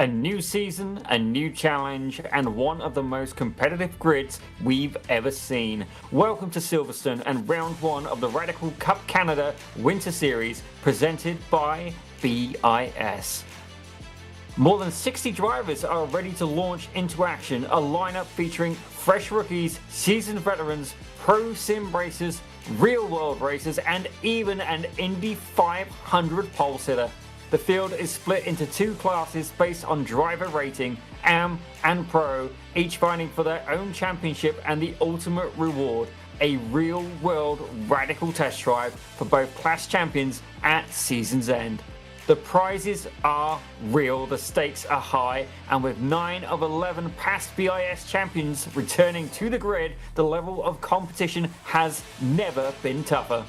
A new season, a new challenge, and one of the most competitive grids we've ever seen. Welcome to Silverstone and round one of the Radical Cup Canada Winter Series presented by BiS. More than 60 drivers are ready to launch into action, a lineup featuring fresh rookies, seasoned veterans, pro sim racers, real world racers, and even an Indy 500 pole sitter. The field is split into two classes based on driver rating, AM and Pro, each fighting for their own championship and the ultimate reward, a real-world radical test drive for both class champions at season's end. The prizes are real, the stakes are high, and with 9 of 11 past BiS champions returning to the grid, the level of competition has never been tougher.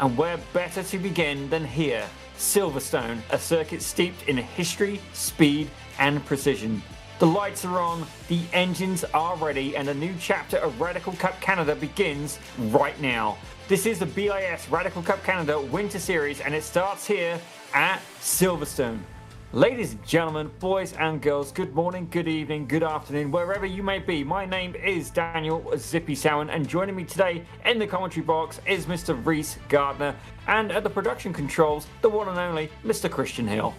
And where better to begin than here? Silverstone, a circuit steeped in history, speed, and precision. The lights are on, the engines are ready, and a new chapter of Radical Cup Canada begins right now. This is the BiS Radical Cup Canada Winter Series, and it starts here at Silverstone. Ladies and gentlemen, boys and girls, good morning, good evening, good afternoon, wherever you may be. My name is Daniel Zippy Sowen, and joining me today in the commentary box is Mr. Reese Gardner, and at the production controls, the one and only Mr. Christian Hill.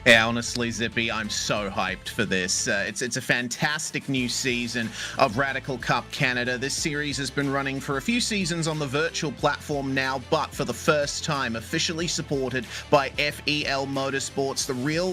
Yeah, honestly, Zippy, I'm so hyped for this. It's a fantastic new season of Radical Cup Canada. This series has been running for a few seasons on the virtual platform now, but for the first time officially supported by FEL Motorsports,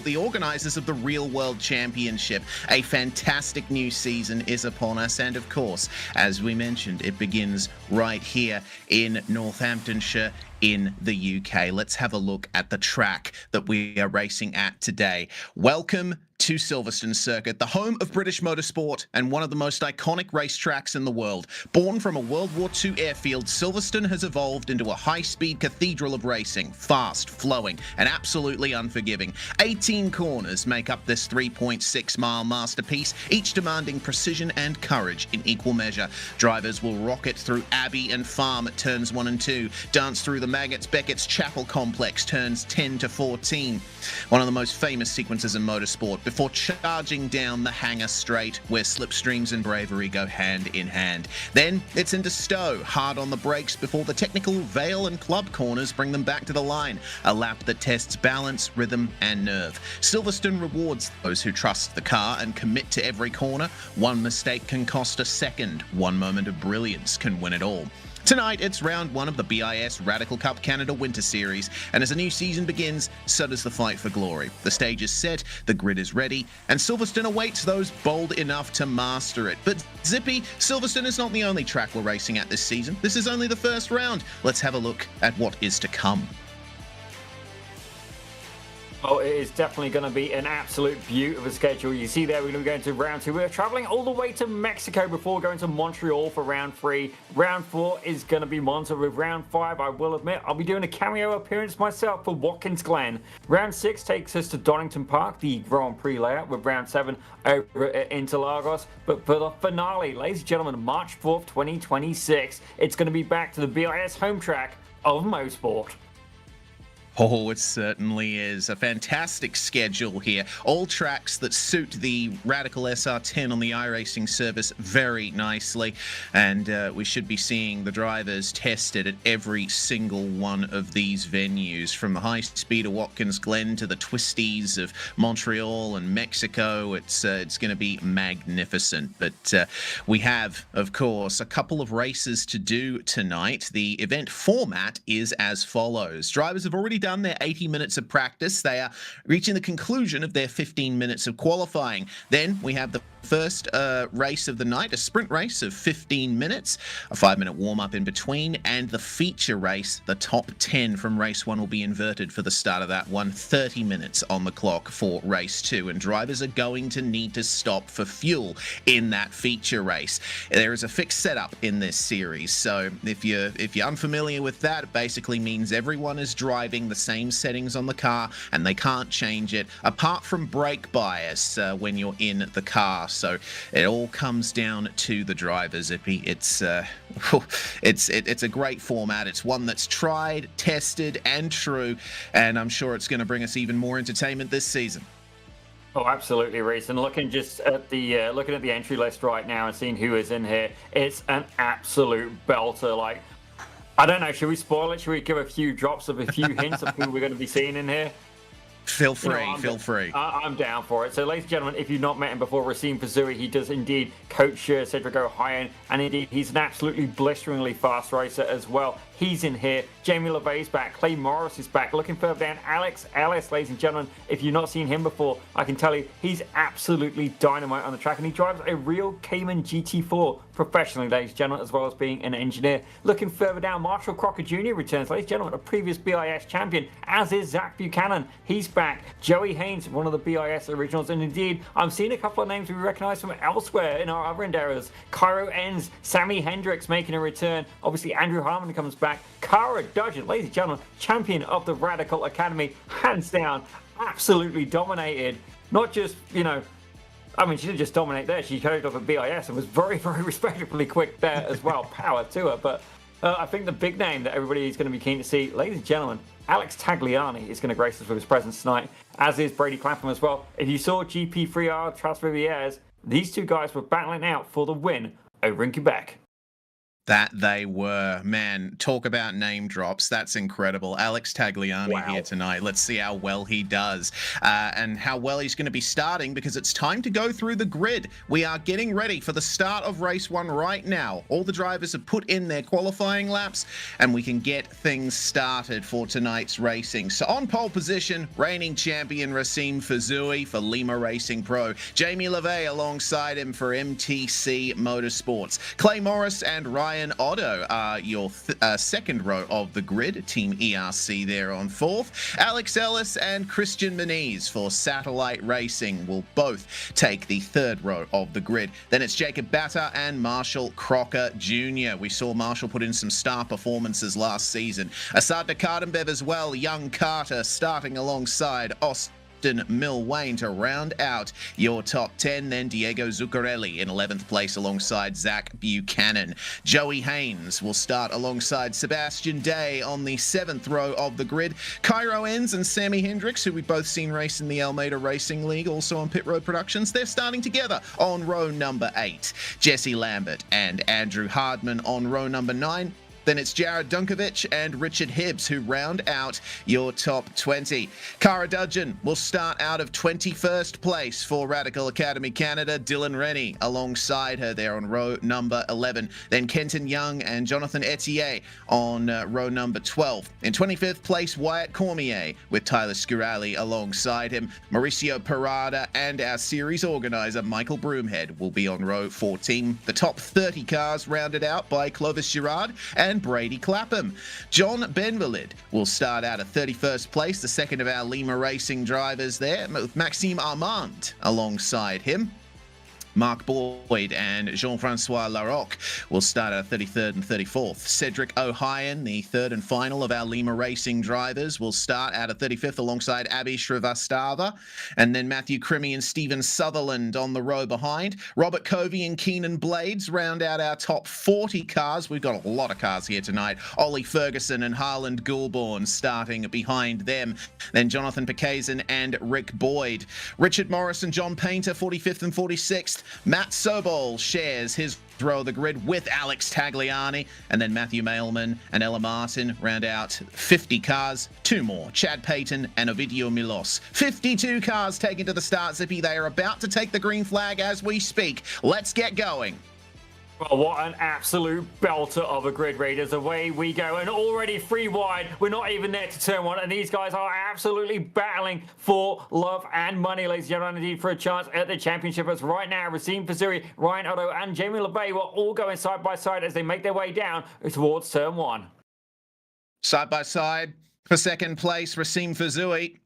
the organisers of the Real World Championship. A fantastic new season is upon us, and of course, as we mentioned, it begins right here in Northamptonshire in the UK. Let's have a look at the track that we are racing at today. Welcome to Silverstone Circuit, the home of British motorsport and one of the most iconic racetracks in the world. Born from a World War II airfield, Silverstone has evolved into a high-speed cathedral of racing, fast, flowing, and absolutely unforgiving. 18 corners make up this 3.6-mile masterpiece, each demanding precision and courage in equal measure. Drivers will rocket through Abbey and Farm at turns 1 and 2, dance through the Beckett's Chapel complex, turns 10 to 14. One of the most famous sequences in motorsport, before charging down the Hangar Straight, where slipstreams and bravery go hand in hand. Then it's into Stowe, hard on the brakes before the technical Vale and Club corners bring them back to the line. A lap that tests balance, rhythm, and nerve. Silverstone rewards those who trust the car and commit to every corner. One mistake can cost a second. One moment of brilliance can win it all. Tonight, it's round one of the BiS Radical Cup Canada Winter Series, and as a new season begins, so does the fight for glory. The stage is set, the grid is ready, and Silverstone awaits those bold enough to master it. But Zippy, Silverstone is not the only track we're racing at this season. This is only the first round. Let's have a look at what is to come. Well, it is definitely going to be an absolute beaut of a schedule. You see there, we're going to be going to round 2. We're traveling all the way to Mexico before going to Montreal for round 3. Round 4 is going to be Monza. With round 5, I will admit, I'll be doing a cameo appearance myself for Watkins Glen. Round 6 takes us to Donington Park, the Grand Prix layout, with round 7 over at Interlagos. But for the finale, ladies and gentlemen, March 4th, 2026, it's going to be back to the BiS home track of motorsport. Oh, it certainly is. A fantastic schedule here. All tracks that suit the Radical SR10 on the iRacing service very nicely. And we should be seeing the drivers tested at every single one of these venues, from the high speed of Watkins Glen to the twisties of Montreal and Mexico. It's going to be magnificent. But we have, of course, a couple of races to do tonight. The event format is as follows. Drivers have already done their 80 minutes of practice. They are reaching the conclusion of their 15 minutes of qualifying. Then we have the first race of the night, a sprint race of 15 minutes, a 5-minute warm-up in between, and the feature race, the top 10 from race 1 will be inverted for the start of that one. 30 minutes on the clock for race 2, and drivers are going to need to stop for fuel in that feature race. There is a fixed setup in this series, so if you're unfamiliar with that, it basically means everyone is driving the same settings on the car and they can't change it apart from brake bias when you're in the car. So it all comes down to the driver, Zippy. It's a great format. It's one that's tried, tested, and true, and I'm sure it's going to bring us even more entertainment this season. Oh, absolutely, Reese. And looking just at the looking at the entry list right now and seeing who is in here, it's an absolute belter. Like, I don't know, should we spoil it? Should we give a few drops of a few hints of who we're going to be seeing in here? Feel free, feel free. I'm down for it. So, ladies and gentlemen, if you've not met him before, Racine Fazui, he does indeed coach Cedric O'Hayan, and indeed he's an absolutely blisteringly fast racer as well. He's in here. Jamie LeVay's back. Clay Morris is back. Looking further down, Alex Ellis, ladies and gentlemen. If you've not seen him before, I can tell you he's absolutely dynamite on the track, and he drives a real Cayman GT4 professionally, ladies and gentlemen, as well as being an engineer. Looking further down, Marshall Crocker Jr. returns, ladies and gentlemen, a previous BIS champion, as is Zach Buchanan. He's back. Joey Haynes, one of the BIS originals, and indeed, I'm seeing a couple of names we recognize from elsewhere in our other endeavors. Cairo Enns, Sammy Hendricks making a return. Obviously, Andrew Harmon comes back. Cara Dudgeon, ladies and gentlemen, champion of the Radical Academy, hands down, absolutely dominated. Not just, I mean, she didn't just dominate there. She showed off at BIS and was very, very respectably quick there as well. Power to her. But I think the big name that everybody is going to be keen to see, ladies and gentlemen, Alex Tagliani is going to grace us with his presence tonight, as is Brady Clapham as well. If you saw GP3R Tras Rivières, these two guys were battling out for the win over in Quebec. That they were. Man, talk about name drops. That's incredible. Alex Tagliani here tonight. Let's see how well he does and how well he's going to be starting, because it's time to go through the grid. We are getting ready for the start of race 1 right now. All the drivers have put in their qualifying laps and we can get things started for tonight's racing. So on pole position, reigning champion Racine Fazui for Lima Racing Pro. Jamie LeVay alongside him for MTC Motorsports. Clay Morris and Ryan Otto are your second row of the grid. Team ERC there on 4th. Alex Ellis and Christian Moniz for Satellite Racing will both take the 3rd row of the grid. Then it's Jacob Batter and Marshall Crocker Jr. We saw Marshall put in some star performances last season. Assad Kardenbev as well. Young Carter starting alongside Austin Milwayne to round out your top 10. Then Diego Zuccarelli in 11th place alongside Zach Buchanan. Joey Haynes will start alongside Sebastian Day on the 7th row of the grid. Cairo Enns and Sammy Hendricks, who we've both seen race in the Almeida Racing League, also on Pit Road Productions, they're starting together on row number 8. Jesse Lambert and Andrew Hardman on row number 9. Then it's Jared Dunkovic and Richard Hibbs who round out your top 20. Cara Dudgeon will start out of 21st place for Radical Academy Canada. Dylan Rennie alongside her there on row number 11. Then Kenton Young and Jonathan Etier on row number 12. In 25th place, Wyatt Cormier with Tyler Scurali alongside him. Mauricio Parada and our series organizer Michael Broomhead will be on row 14. The top 30 cars rounded out by Clovis Girard and Brady Clapham. John Benvalid will start out at 31st place, the second of our Lima Racing drivers there, with Maxime Armand alongside him. Mark Boyd and Jean-Francois Larocque will start at 33rd and 34th. Cedric O'Hayan, the third and final of our Lima Racing drivers, will start out at 35th alongside Abhi Shrivastava. And then Matthew Crimmy and Stephen Sutherland on the row behind. Robert Covey and Keenan Blades round out our top 40 cars. We've got a lot of cars here tonight. Ollie Ferguson and Harland Goulbourne starting behind them. Then Jonathan Pekazin and Rick Boyd. Richard Morris and John Painter, 45th and 46th. Matt Sobol shares his row of the grid with Alex Tagliani, and then Matthew Mailman and Ella Martin round out 50 cars. 2 more, Chad Payton and Ovidio Milos. 52 cars taken to the start, Zippy. They are about to take the green flag as we speak. Let's get going. Well, what an absolute belter of a grid, Raiders. Away we go, and already 3 wide. We're not even there to turn 1, and these guys are absolutely battling for love and money, ladies and gentlemen, indeed, for a chance at the championship. As right now, Racine Fazui, Ryan Otto, and Jamie LeBay were all going side by side as they make their way down towards turn 1. Side by side for second place, Racine Fazui.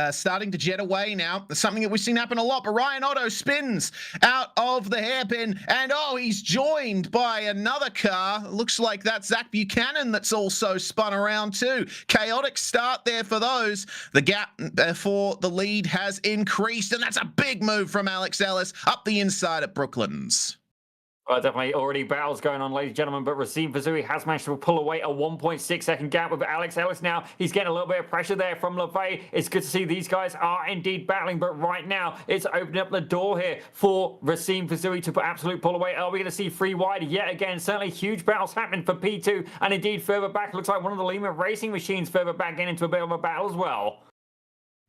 Starting to jet away now. That's something that we've seen happen a lot, but Ryan Otto spins out of the hairpin, and he's joined by another car. Looks like that's Zach Buchanan that's also spun around too. Chaotic start there for those. The gap for the lead has increased, and that's a big move from Alex Ellis up the inside at Brooklands. Definitely already battles going on, ladies and gentlemen, but Racine Fazui has managed to pull away a 1.6-second gap with Alex Ellis now. He's getting a little bit of pressure there from LeVay. It's good to see these guys are indeed battling, but right now it's opening up the door here for Racine Fazui to put absolute pull away. Are we going to see free wide yet again? Certainly huge battles happening for P2, and indeed further back, looks like one of the Lima Racing machines further back getting into a bit of a battle as well.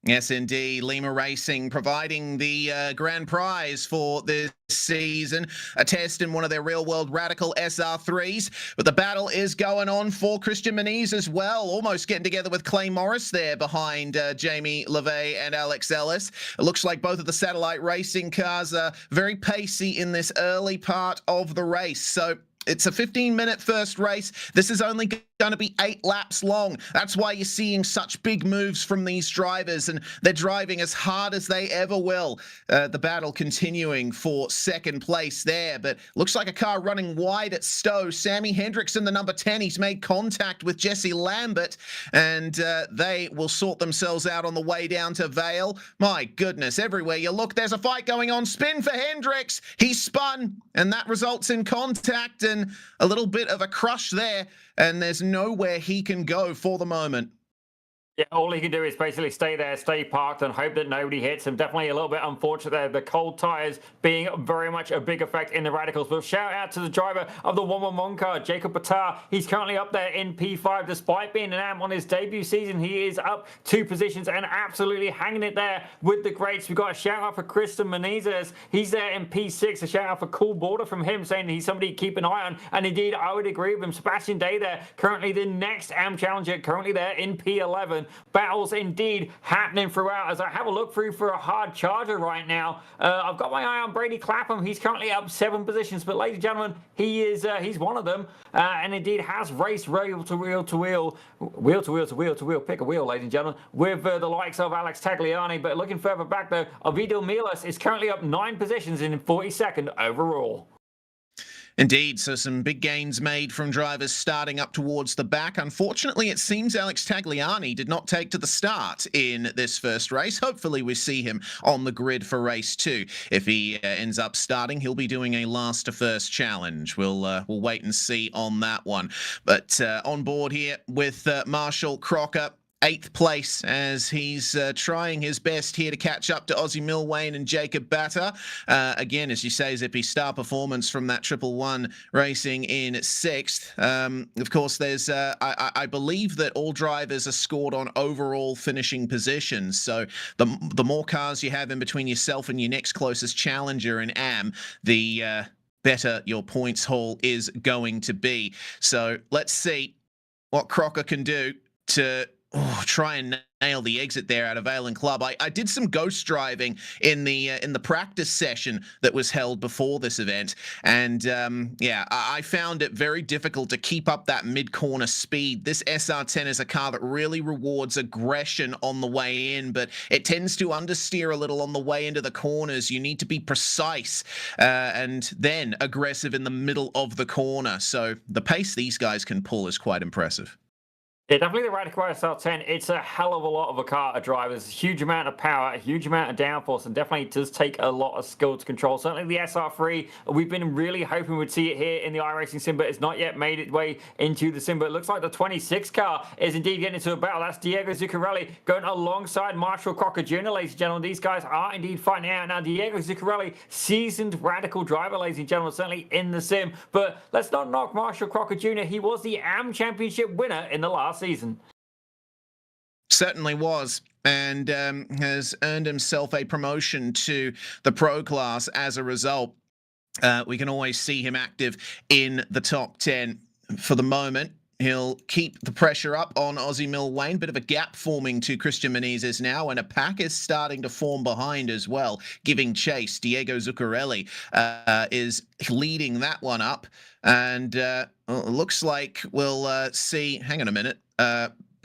Yes, indeed. Lima Racing providing the grand prize for this season, a test in one of their real-world Radical SR3s. But the battle is going on for Christian Muniz as well, almost getting together with Clay Morris there behind Jamie LeVay and Alex Ellis. It looks like both of the satellite racing cars are very pacey in this early part of the race. So it's a 15-minute first race. This is only going to be 8 laps long. That's why you're seeing such big moves from these drivers, and they're driving as hard as they ever will. The battle continuing for second place there, but looks like a car running wide at Stowe. Sammy Hendrickson, the number 10, he's made contact with Jesse Lambert, and they will sort themselves out on the way down to Vale. My goodness, everywhere you look, there's a fight going on. Spin for Hendricks. He spun, and that results in contact and a little bit of a crush there, and there's nowhere he can go for the moment. Yeah, all he can do is basically stay there, stay parked, and hope that nobody hits him. Definitely a little bit unfortunate there. The cold tyres being very much a big effect in the Radicals. But shout out to the driver of the 111 car, Jacob Patar. He's currently up there in P5. Despite being an AM on his debut season, he is up 2 positions and absolutely hanging it there with the greats. We've got a shout out for Christian Menezes. He's there in P6. A shout out for Cool Border from him, saying he's somebody to keep an eye on. And indeed, I would agree with him. Sebastian Day there, currently the next AM challenger, currently there in P11. Battles indeed happening throughout. As I have a look through for a hard charger right now, I've got my eye on Brady Clapham. He's currently up 7 positions, but ladies and gentlemen, he's one of them, and indeed has raced wheel to wheel to wheel, pick a wheel, ladies and gentlemen, with the likes of Alex Tagliani. But looking further back though, Ovidio Milas is currently up 9 positions in 42nd overall. Indeed, so some big gains made from drivers starting up towards the back. Unfortunately, it seems Alex Tagliani did not take to the start in this first race. Hopefully, we see him on the grid for race 2. If he ends up starting, he'll be doing a last to first challenge. We'll wait and see on that one. But on board here with Marshall Crocker, 8th place, as he's trying his best here to catch up to Ozzy Milwane and Jacob Batter. Again, as you say, Zippy, star performance from that 111 racing in 6th. Of course, there's I believe that all drivers are scored on overall finishing positions. So the more cars you have in between yourself and your next closest challenger in AM, the better your points haul is going to be. So let's see what Crocker can do to try and nail the exit there out of Vale and Club. I did some ghost driving in the practice session that was held before this event, and yeah, I found it very difficult to keep up that mid-corner speed. This SR10 is a car that really rewards aggression on the way in, but it tends to understeer a little on the way into the corners. You need to be precise and then aggressive in the middle of the corner. So the pace these guys can pull is quite impressive. Yeah, definitely the Radical SR10. It's a hell of a lot of a car to drive. There's a huge amount of power, a huge amount of downforce, and definitely does take a lot of skill to control. Certainly the SR3, we've been really hoping we'd see it here in the iRacing sim, but it's not yet made its way into the sim. But it looks like the 26 car is indeed getting into a battle. That's Diego Zuccarelli going alongside Marshall Crocker Jr., ladies and gentlemen. These guys are indeed fighting out. Now, Diego Zuccarelli, seasoned Radical driver, ladies and gentlemen, certainly in the sim. But let's not knock Marshall Crocker Jr. He was the AM Championship winner in the last season. Certainly was, and has earned himself a promotion to the pro class as a result. We can always see him active in the top 10 for the moment. He'll keep the pressure up on Ozzy Milwane. Bit of a gap forming to Christian Menezes now, and a pack is starting to form behind as well, giving chase. Diego Zuccarelli is leading that one up, and looks like we'll see. Hang on a minute.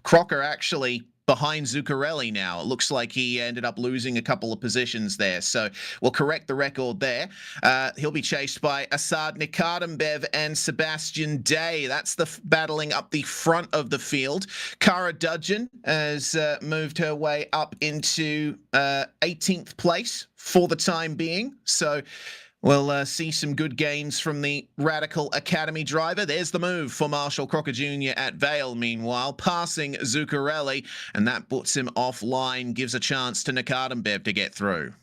Crocker actually behind Zuccarelli now. It looks like he ended up losing a couple of positions there. So we'll correct the record there. He'll be chased by Assad Nikardembev and Sebastian Day. That's the battling up the front of the field. Cara Dudgeon has moved her way up into 18th place for the time being. So We'll see some good gains from the Radical Academy driver. There's the move for Marshall Crocker Jr. at Vale, meanwhile, passing Zuccarelli, and that puts him offline, gives a chance to Nikardenbev to get through.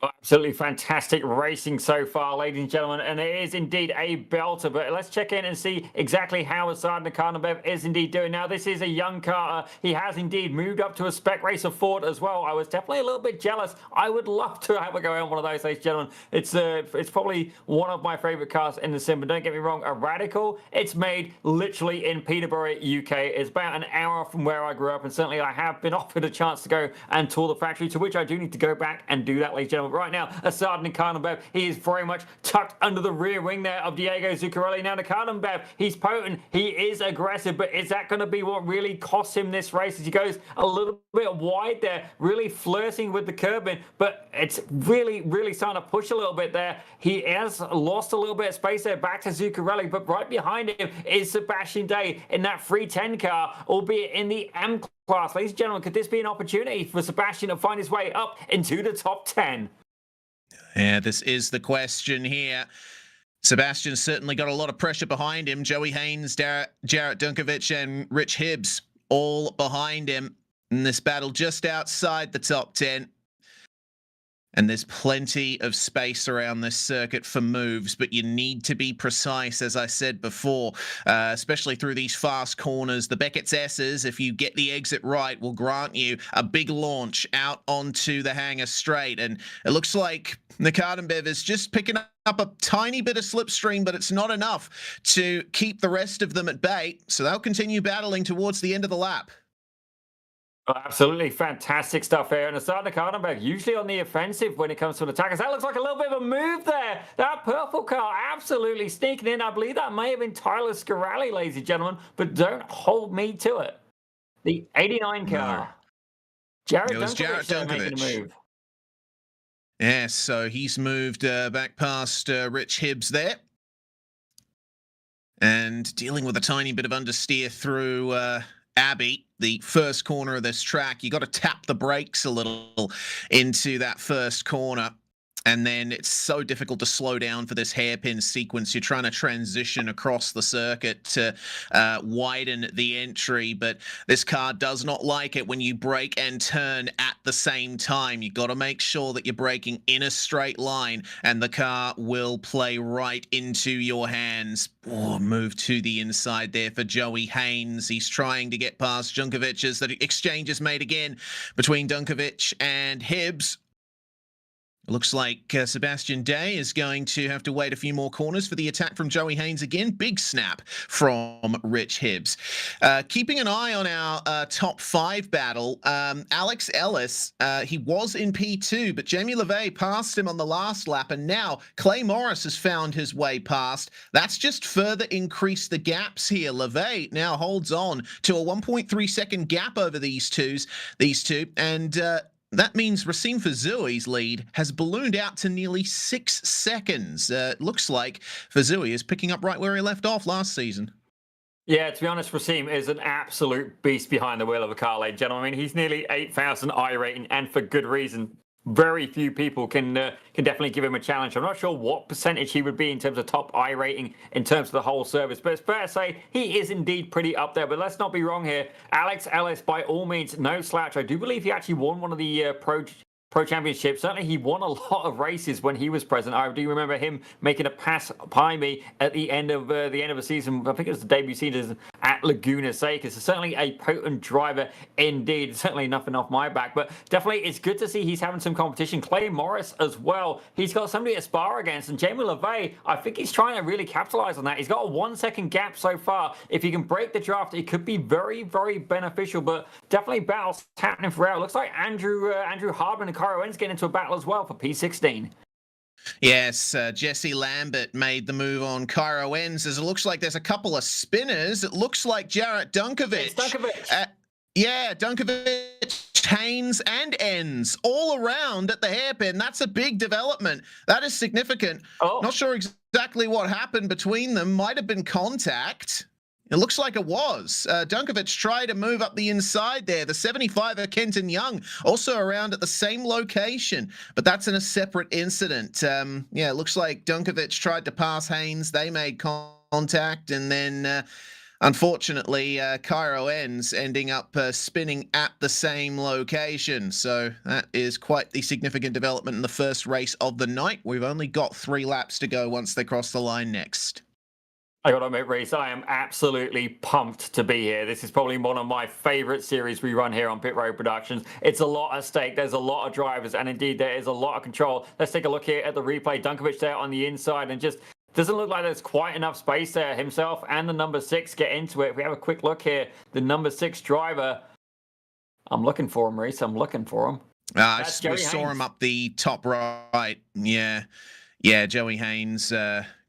Absolutely fantastic racing so far, ladies and gentlemen, and it is indeed a belter. But let's check in and see exactly how Asad Nikardenbev is indeed doing. Now, this is a young car. He has indeed moved up to a spec racer Ford as well. I was definitely a little bit jealous. I would love to have a go on one of those, ladies and gentlemen. It's probably one of my favorite cars in the sim. But don't get me wrong, a Radical. It's made literally in Peterborough, UK. It's about an hour from where I grew up, and certainly I have been offered a chance to go and tour the factory, to which I do need to go back and do that, ladies and gentlemen. Right now, Asad Nikardenbev, he is very much tucked under the rear wing there of Diego Zuccarelli. Now, Nikardenbev, he's potent, he is aggressive, but is that going to be what really costs him this race as he goes a little bit wide there, really flirting with the curbing, but it's really starting to push a little bit there. He has lost a little bit of space there back to Zuccarelli, but right behind him is Sebastian Day in that 310 car, albeit in the M class. Ladies and gentlemen, could this be an opportunity for Sebastian to find his way up into the top 10? Yeah, this is the question here. Sebastian's certainly got a lot of pressure behind him. Joey Haynes, Jarrett Dunkovic, and Rich Hibbs all behind him in this battle just outside the top 10. And there's plenty of space around this circuit for moves, but you need to be precise, as I said before, especially through these fast corners. The Beckett's S's, if you get the exit right, will grant you a big launch out onto the hangar straight. And it looks like Nikardenbev is just picking up a tiny bit of slipstream, but it's not enough to keep the rest of them at bay. So they'll continue battling towards the end of the lap. Absolutely fantastic stuff here. And Asad Nikardenbev usually on the offensive when it comes to an attack. That looks like a little bit of a move there. That purple car absolutely sneaking in. I believe that may have been Tyler Scarelli, ladies and gentlemen, but don't hold me to it. The 89 car. No. It was Jarrett Dunkovic making a move. Yeah, so he's moved back past Rich Hibbs there. And dealing with a tiny bit of understeer through Abbey, the first corner of this track. You got to tap the brakes a little into that first corner. And then it's so difficult to slow down for this hairpin sequence. You're trying to transition across the circuit to widen the entry, but this car does not like it when you brake and turn at the same time. You got to make sure that you're braking in a straight line, and the car will play right into your hands. Oh, move to the inside there for Joey Haynes. He's trying to get past Dunkovic as the exchange is made again between Dunkovic and Hibbs. Looks like Sebastian Day is going to have to wait a few more corners for the attack from Joey Haynes again. Big snap from Rich Hibbs. Keeping an eye on our top 5 battle, Alex Ellis, he was in P2, but Jamie LeVay passed him on the last lap, and now Clay Morris has found his way past. That's just further increased the gaps here. LeVay now holds on to a 1.3 second gap over these two, and that means Racine Fazoui's lead has ballooned out to nearly 6 seconds. Looks like Fazoui is picking up right where he left off last season. Yeah, to be honest, Racine is an absolute beast behind the wheel of a car, ladies and gentlemen. I mean, he's nearly 8,000 I rating, and for good reason. Very few people can definitely give him a challenge. I'm not sure what percentage he would be in terms of top I rating in terms of the whole service, but it's fair to say he is indeed pretty up there. But let's not be wrong here. Alex Ellis, by all means, no slouch. I do believe he actually won one of the Pro Championship. Certainly he won a lot of races when he was present. I do remember him making a pass by me at the end of the season. I think it was the debut season at Laguna Seca. So certainly a potent driver indeed. Certainly nothing off my back, but definitely it's good to see he's having some competition. Clay Morris as well. He's got somebody to spar against, and Jamie LeVay, I think he's trying to really capitalize on that. He's got a 1 second gap so far. If he can break the draft, it could be very beneficial, but definitely battles happening throughout. Looks like Andrew Hardman and Kyle Owens getting into a battle as well for P16. Yes, Jesse Lambert made the move on Cairo Ends, as it looks like there's a couple of spinners. It looks like Jarrett Dunkovic. It's Dunkovic. Yeah, Dunkovic, Haynes, and Ends all around at the hairpin. That's a big development. That is significant. Oh. Not sure exactly what happened between them. Might have been contact. It looks like it was. Dunkovic tried to move up the inside there. The 75er Kenton Young also around at the same location, but that's in a separate incident. Yeah, it looks like Dunkovic tried to pass Haynes. They made contact, and then unfortunately, Cairo ends ending up spinning at the same location. So that is quite the significant development in the first race of the night. We've only got 3 laps to go once they cross the line next. I gotta admit, Reese, I am absolutely pumped to be here. This is probably one of my favorite series we run here on Pit Road Productions. It's a lot at stake. There's a lot of drivers, and indeed there is a lot of control. Let's take a look here at the replay. Dunkovic there on the inside, and just doesn't look like there's quite enough space there. Himself and the number 6 get into it. If we have a quick look here, the number 6 driver, I'm looking for him, Reese. I'm looking for him. We saw him up the top right. Yeah, Joey Haynes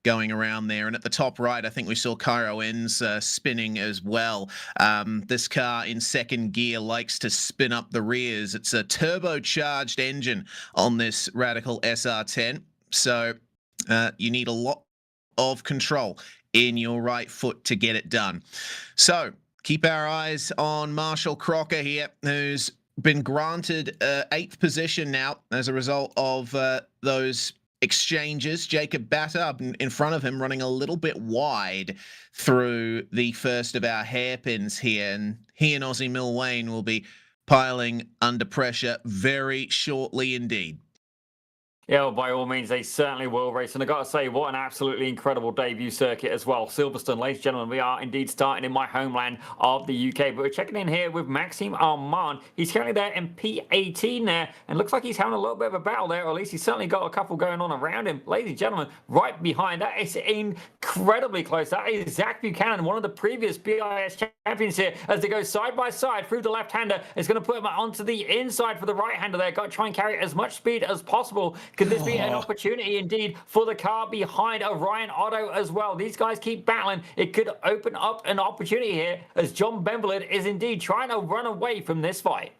going around there. And at the top right, I think we saw Cairo Ends spinning as well. This car in second gear likes to spin up the rears. It's a turbocharged engine on this Radical SR10. So you need a lot of control in your right foot to get it done. So keep our eyes on Marshall Crocker here, who's been granted 8th position now as a result of those exchanges. Jacob Batter in front of him running a little bit wide through the first of our hairpins here, and he and Aussie Mill Wayne will be piling under pressure very shortly indeed. Yeah, well, by all means, they certainly will race. And I've got to say, what an absolutely incredible debut circuit as well. Silverstone, ladies and gentlemen, we are indeed starting in my homeland of the UK. But we're checking in here with Maxime Armand. He's currently there in P18 there, and looks like he's having a little bit of a battle there, or at least he's certainly got a couple going on around him. Ladies and gentlemen, right behind that is incredibly close. That is Zach Buchanan, one of the previous BiS champions here, as they go side by side through the left-hander. Is going to put him onto the inside for the right-hander there. Got to try and carry as much speed as possible. Could this be an opportunity indeed for the car behind Ryan Otto as well? These guys keep battling. It could open up an opportunity here as John Bemberlid is indeed trying to run away from this fight.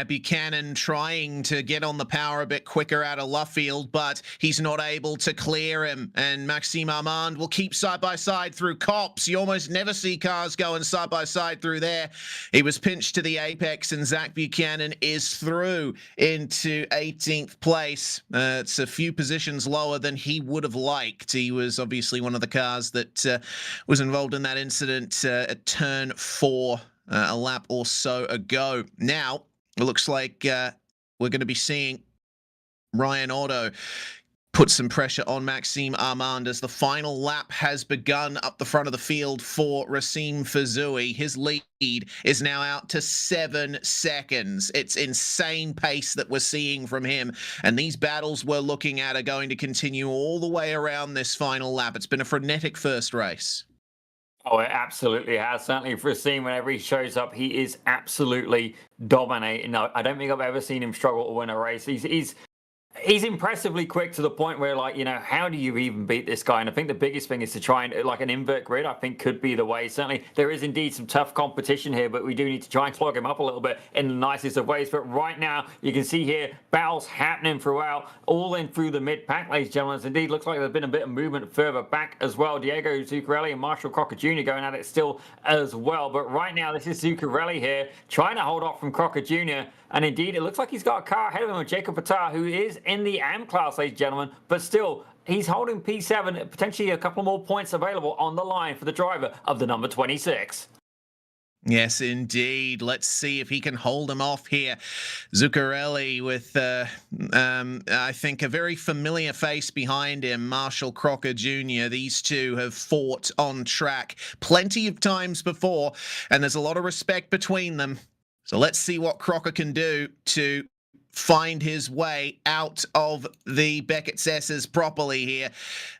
Buchanan trying to get on the power a bit quicker out of Luffield, but he's not able to clear him. And Maxime Armand will keep side by side through Cops. You almost never see cars going side by side through there. He was pinched to the apex, and Zach Buchanan is through into 18th place. It's a few positions lower than he would have liked. He was obviously one of the cars that was involved in that incident at turn 4 a lap or so ago. Now, it looks like we're going to be seeing Ryan Otto put some pressure on Maxime Armand as the final lap has begun up the front of the field for Racine Fazui. His lead is now out to 7 seconds. It's insane pace that we're seeing from him. And these battles we're looking at are going to continue all the way around this final lap. It's been a frenetic first race. Oh, it absolutely has. Certainly for a scene, whenever he shows up, he is absolutely dominating. No, I don't think I've ever seen him struggle to win a race. He's impressively quick to the point where, like, you know, how do you even beat this guy? And I think the biggest thing is to try and, like, an invert grid, I think, could be the way. Certainly, there is indeed some tough competition here, but we do need to try and clog him up a little bit in the nicest of ways. But right now, you can see here, battles happening throughout, all in through the mid-pack, ladies and gentlemen. It indeed looks like there's been a bit of movement further back as well. Diego Zuccarelli and Marshall Crocker Jr. going at it still as well. But right now, this is Zuccarelli here, trying to hold off from Crocker Jr., and indeed, it looks like he's got a car ahead of him with Jacob Patar, who is in the AM class, ladies and gentlemen. But still, he's holding P7, potentially a couple more points available on the line for the driver of the number 26. Yes, indeed. Let's see if he can hold him off here. Zuccarelli with, I think, a very familiar face behind him, Marshall Crocker Jr. These two have fought on track plenty of times before, and there's a lot of respect between them. So let's see what Crocker can do to find his way out of the Beckett's S's properly here.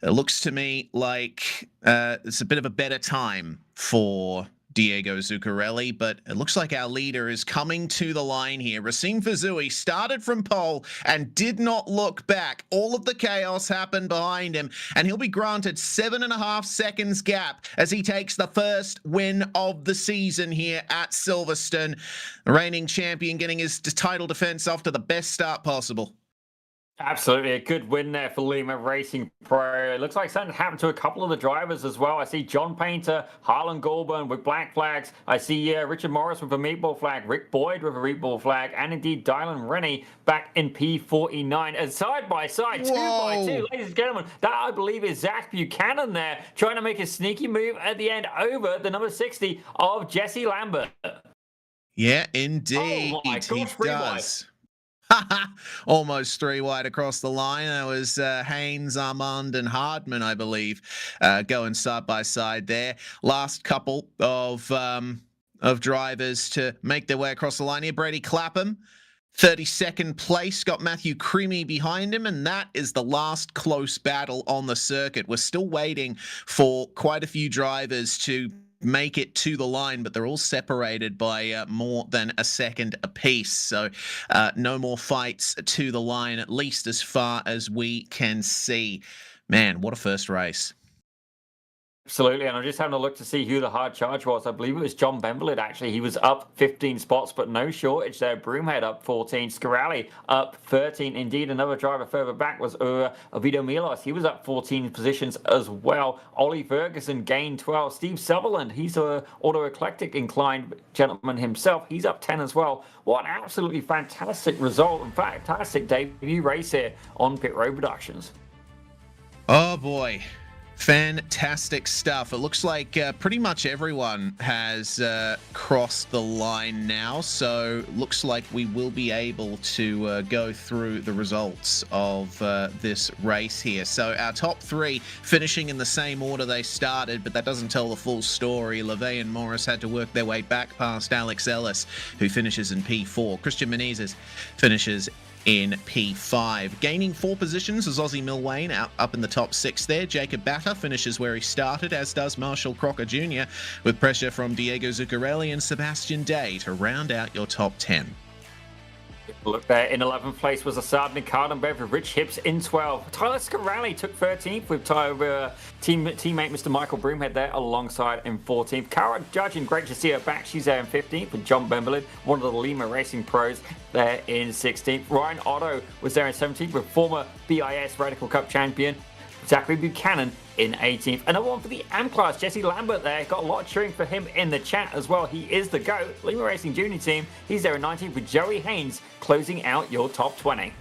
It looks to me like it's a bit of a better time for Diego Zuccarelli, but it looks like our leader is coming to the line here. Racine Fazui started from pole and did not look back. All of the chaos happened behind him, and he'll be granted 7.5 seconds gap as he takes the first win of the season here at Silverstone. The reigning champion getting his title defense off to the best start possible. Absolutely, a good win there for Lima Racing Pro. It looks like something happened to a couple of the drivers as well. I see John Painter, Harlan Goulburn with black flags. I see Richard Morris with a meatball flag, Rick Boyd with a meatball flag, and indeed Dylan Rennie back in P49. And side by side, 2x2, ladies and gentlemen, that I believe is Zach Buchanan there, trying to make a sneaky move at the end over the number 60 of Jesse Lambert. Yeah, indeed, Oh my gosh, he does. Almost three wide across the line. That was Haynes, Armand, and Hardman, I believe, going side by side there. Last couple of drivers to make their way across the line here. Brady Clapham, 32nd place, got Matthew Creamy behind him, and that is the last close battle on the circuit. We're still waiting for quite a few drivers to make it to the line, but they're all separated by more than a second apiece. So no more fights to the line, at least as far as we can see. Man, what a first race. Absolutely, and I'm just having a look to see who the hard charge was. I believe it was John Bemberlid, actually. He was up 15 spots, but no shortage there. Broomhead up 14, Scarali up 13. Indeed, another driver further back was Ovidio Milos. He was up 14 positions as well. Ollie Ferguson gained 12. Steve Sutherland, he's a auto-eclectic inclined gentleman himself. He's up 10 as well. What an absolutely fantastic result. In fact, fantastic debut race here on Pit Road Productions. Oh, boy. Fantastic stuff. It looks like pretty much everyone has crossed the line now, so looks like we will be able to go through the results of this race here. So our top three finishing in the same order they started, but that doesn't tell the full story. LeVay and Morris had to work their way back past Alex Ellis, who finishes in P4. Christian Menezes finishes in P5. Gaining 4 positions is Ozzy Milwane up in the top 6 there. Jacob Batta finishes where he started, as does Marshall Crocker Jr., with pressure from Diego Zuccarelli and Sebastian Day to round out your top 10. Look there, in 11th place was Assad Nikardenbev with Rich Hips in 12. Tyler Scarali took 13th with teammate Mr. Michael Broomhead there alongside in 14th. Cara Judging, great to see her back. She's there in 15th with John Bemberlid, one of the Lima Racing pros, there in 16th. Ryan Otto was there in 17th with former BiS Radical Cup champion Zachary Buchanan in 18th. Another one for the M class, Jesse Lambert there. Got a lot of cheering for him in the chat as well. He is the GOAT. Lima Racing Junior team, he's there in 19th with Joey Haynes closing out your top 20.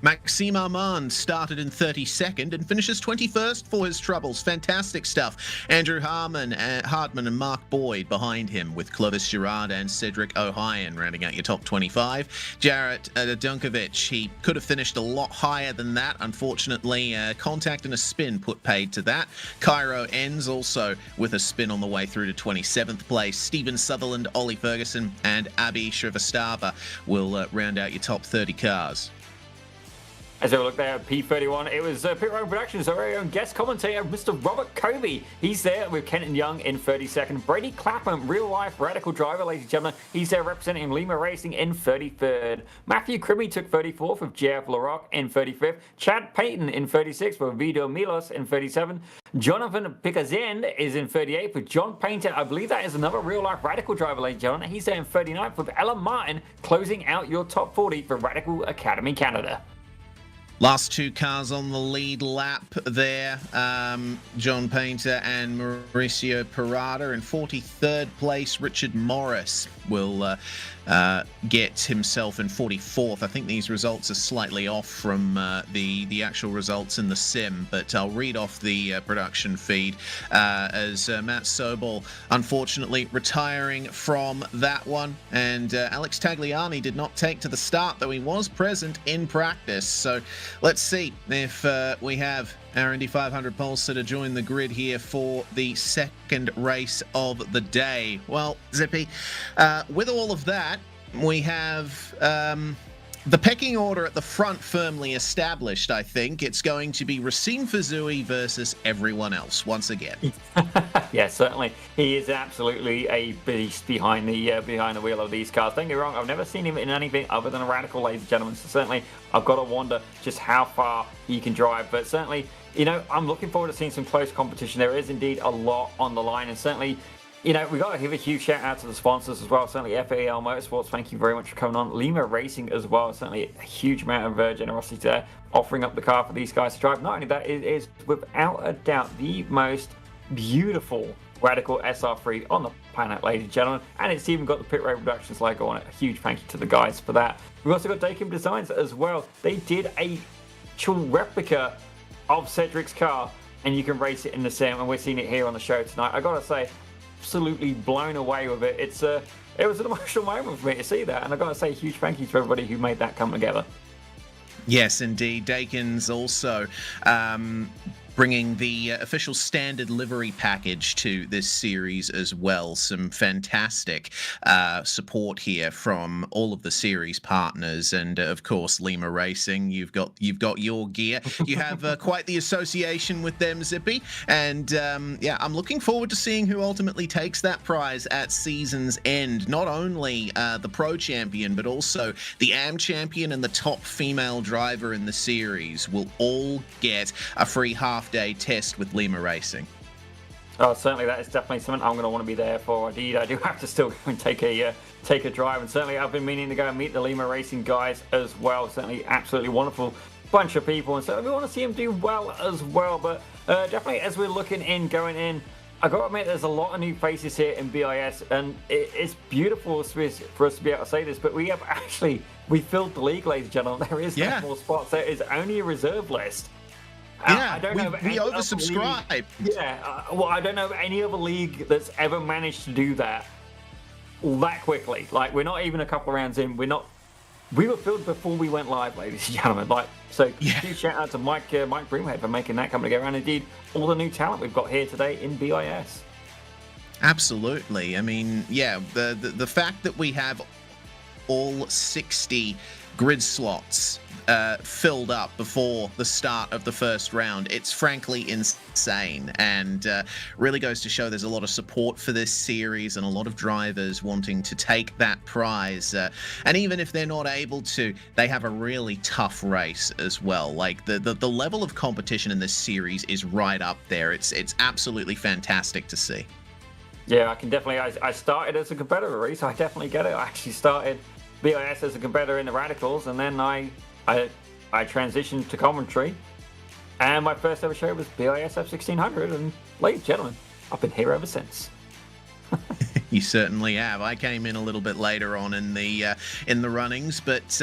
Maxime Armand started in 32nd and finishes 21st for his troubles. Fantastic stuff. Andrew Hardman and Mark Boyd behind him, with Clovis Girard and Cedric O'Hyan rounding out your top 25. Jarrett Dunkovic, he could have finished a lot higher than that. Unfortunately, contact and a spin put paid to that. Cairo ends also with a spin on the way through to 27th place. Stephen Sutherland, Ollie Ferguson, and Abhi Shrivastava will round out your top 30 cars. As we look there at P31, it was Pit Road Productions, our very own guest commentator, Mr. Robert Kobe. He's there with Kenton Young in 32nd. Brady Clapham, real-life radical driver, ladies and gentlemen. He's there representing Lima Racing in 33rd. Matthew Crimmy took 34th with JF LaRock in 35th. Chad Payton in 36th with Vido Milos in 37th. Jonathan Picazin is in 38th with John Painter. I believe that is another real-life radical driver, ladies and gentlemen. He's there in 39th with Ella Martin, closing out your top 40 for Radical Academy Canada. Last 2 cars on the lead lap there, John Painter and Mauricio Parada. In 43rd place, Richard Morris will get himself in 44th. I think these results are slightly off from the actual results in the sim, but I'll read off the production feed as Matt Sobel unfortunately retiring from that one, and Alex Tagliani did not take to the start, though he was present in practice. So let's see if we have our Indy 500 pole sitter join the grid here for the second race of the day. Well, Zippy, with all of that, we have the pecking order at the front firmly established. I think it's going to be Racine Fazui versus everyone else once again. Yeah, certainly. He is absolutely a beast behind the wheel of these cars. Don't get me wrong, I've never seen him in anything other than a radical, ladies and gentlemen. So certainly, I've got to wonder just how far he can drive. But certainly, you know, I'm looking forward to seeing some close competition. There is indeed a lot on the line, and certainly You know, we got to give a huge shout out to the sponsors as well. Certainly FAL Motorsports, thank you very much for coming on. Lima Racing as well, certainly a huge amount of generosity there, offering up the car for these guys to drive. Not only that, it is without a doubt the most beautiful Radical SR3 on the planet, ladies and gentlemen. And it's even got the Pit Road Productions logo on it. A huge thank you to the guys for that. We've also got Dakim Designs as well. They did a actual replica of Cedric's car, and you can race it in the sim, and we're seeing it here on the show tonight. I gotta say, absolutely blown away with it. It was an emotional moment for me to see that, and I gotta say, huge thank you to everybody who made that come together. Yes, indeed. Dakin's also bringing the official standard livery package to this series as well. Some fantastic support here from all of the series partners, and of course Lima Racing. You've got your gear. You have quite the association with them, Zippy, and yeah, I'm looking forward to seeing who ultimately takes that prize at season's end. Not only the Pro Champion, but also the AM Champion and the top female driver in the series will all get a free half-day test with Lima Racing. Oh, certainly that is definitely something I'm going to want to be there for. Indeed, I do have to still go and take a drive, and certainly I've been meaning to go and meet the Lima Racing guys as well. Certainly absolutely wonderful bunch of people, and certainly we want to see them do well as well. But definitely as we're going in, I got to admit there's a lot of new faces here in BIS, and it's beautiful for us to be able to say this, but we filled the league, ladies and gentlemen. There is no more spots. There is only a reserve list. Yeah, I don't know we oversubscribed. Well, I don't know of any other league that's ever managed to do that quickly. Like, we're not even a couple of rounds in. We were filled before we went live, ladies and gentlemen. Huge shout out to Mike Broomhead for making that come together, and indeed all the new talent we've got here today in BIS. Absolutely. I mean, yeah, the fact that we have all 60 grid slots filled up before the start of the first round, it's frankly insane, and really goes to show there's a lot of support for this series and a lot of drivers wanting to take that prize, and even if they're not able to, they have a really tough race as well. Like the level of competition in this series is right up there. It's absolutely fantastic to see. Yeah, I can definitely, I started as a competitor, so I definitely get it. I actually started BIS as a competitor in the Radicals, and then I transitioned to commentary, and my first ever show was BIS F1600, and ladies and gentlemen, I've been here ever since. You certainly have. I came in a little bit later on in the runnings, but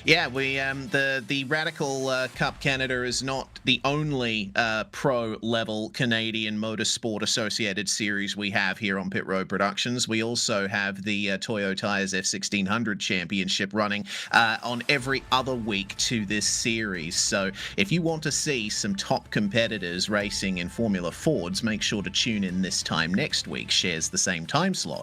yeah, the Radical Cup Canada is not the only pro level Canadian motorsport associated series we have here on Pit Road Productions. We also have the Toyo Tires F1600 Championship running on every other week to this series. So if you want to see some top competitors racing in Formula Fords, make sure to tune in this time next week. Shares the same time slot